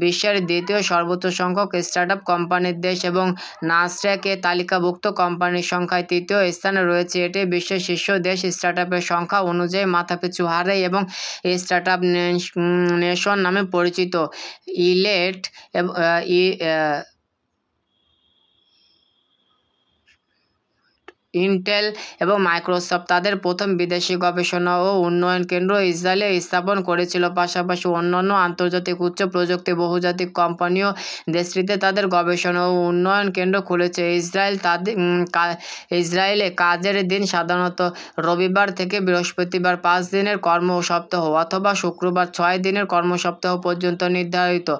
বিশ্বের দ্বিতীয় সর্বোচ্চ সংখ্যক স্টার্টআপ কোম্পানির দেশ এবং নাসড্যাক-এ তালিকাভুক্ত কোম্পানির সংখ্যায় তৃতীয় স্থানে রয়েছে। এটি বিশ্বের শীর্ষ দেশ স্টার্টআপের সংখ্যা অনুযায়ী, মাথাপিছু হারে এবং স্টার্টআপ নেশন নামে পরিচিত। ইন্টেল এবং মাইক্রোসফট তাদের প্রথম বিদেশি গবেষণা ও উন্নয়ন কেন্দ্র ইসরায়েলে স্থাপন করেছিল। পাশাপাশি অন্যান্য আন্তর্জাতিক উচ্চ প্রযুক্তি বহুজাতিক কোম্পানিও দেশটিতে তাদের গবেষণা ও উন্নয়ন কেন্দ্র খুলেছে। ইসরায়েলে কাজের দিন সাধারণত রবিবার থেকে বৃহস্পতিবার 5 দিনের কর্মসপ্তাহ অথবা শুক্রবার 6 দিনের কর্মসপ্তাহ পর্যন্ত নির্ধারিত।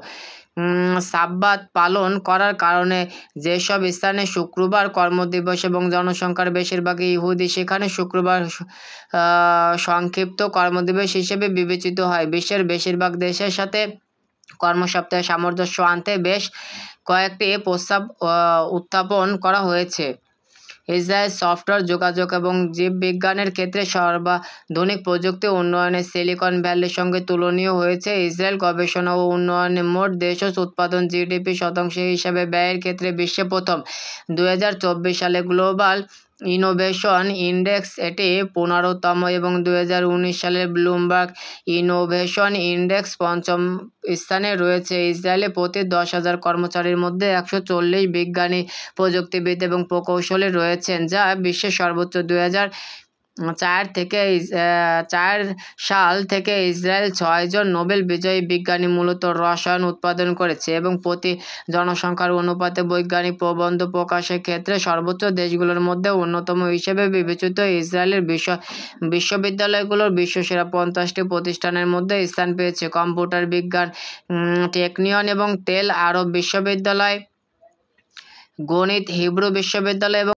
সাব্বাত পালন করার কারণে যেসব স্থানে শুক্রবার কর্মদিবস এবং জনসংখ্যার বেশিরভাগই ইহুদি, সেখানে শুক্রবার সংক্ষিপ্ত কর্মদিবস হিসেবে বিবেচিত হয়। বিশ্বের বেশিরভাগ দেশের সাথে কর্মসপ্তাহে সামঞ্জস্য আনতে বেশ কয়েকটি প্রস্তাব উত্থাপন করা হয়েছে। ইসরায়েল সফটওয়্যার, যোগাযোগ এবং জীববিজ্ঞানের ক্ষেত্রে সর্বাধুনিক প্রযুক্তি উন্নয়নে সিলিকন ভ্যালির সঙ্গে তুলনীয় হয়েছে। ইসরায়েল গবেষণা ও উন্নয়নে মোট দেশজ উৎপাদন GDP শতাংশ হিসাবে ব্যয়ের ক্ষেত্রে বিশ্বে প্রথম। 2024 সালে গ্লোবাল ইনোভেশন ইন্ডেক্স এটি 15তম এবং 2019 সালের ব্লুমবার্গ ইনোভেশন ইন্ডেক্স 5ম স্থানে রয়েছে। ইসরায়েলে প্রতি 10,000 কর্মচারীর মধ্যে 140 বিজ্ঞানী, প্রযুক্তিবিদ এবং প্রকৌশলী রয়েছেন, যা বিশ্বের সর্বোচ্চ। 2004 সাল থেকে ইসরায়েল 6 জন নোবেল বিজয়ী বিজ্ঞানী মূলত রসায়ন উৎপাদন করেছে এবং প্রতি জনসংখ্যার অনুপাতে বৈজ্ঞানিক প্রবন্ধ প্রকাশের ক্ষেত্রে সর্বোচ্চ দেশগুলোর মধ্যে অন্যতম হিসেবে বিবেচিত। ইসরায়েলের বিশ্ববিদ্যালয়গুলো বিশ্বসেরা 50টি প্রতিষ্ঠানের মধ্যে স্থান পেয়েছে: কম্পিউটার বিজ্ঞান, টেকনিয়ন এবং টেল আরব বিশ্ববিদ্যালয়, গণিত, হিব্রু বিশ্ববিদ্যালয় এবং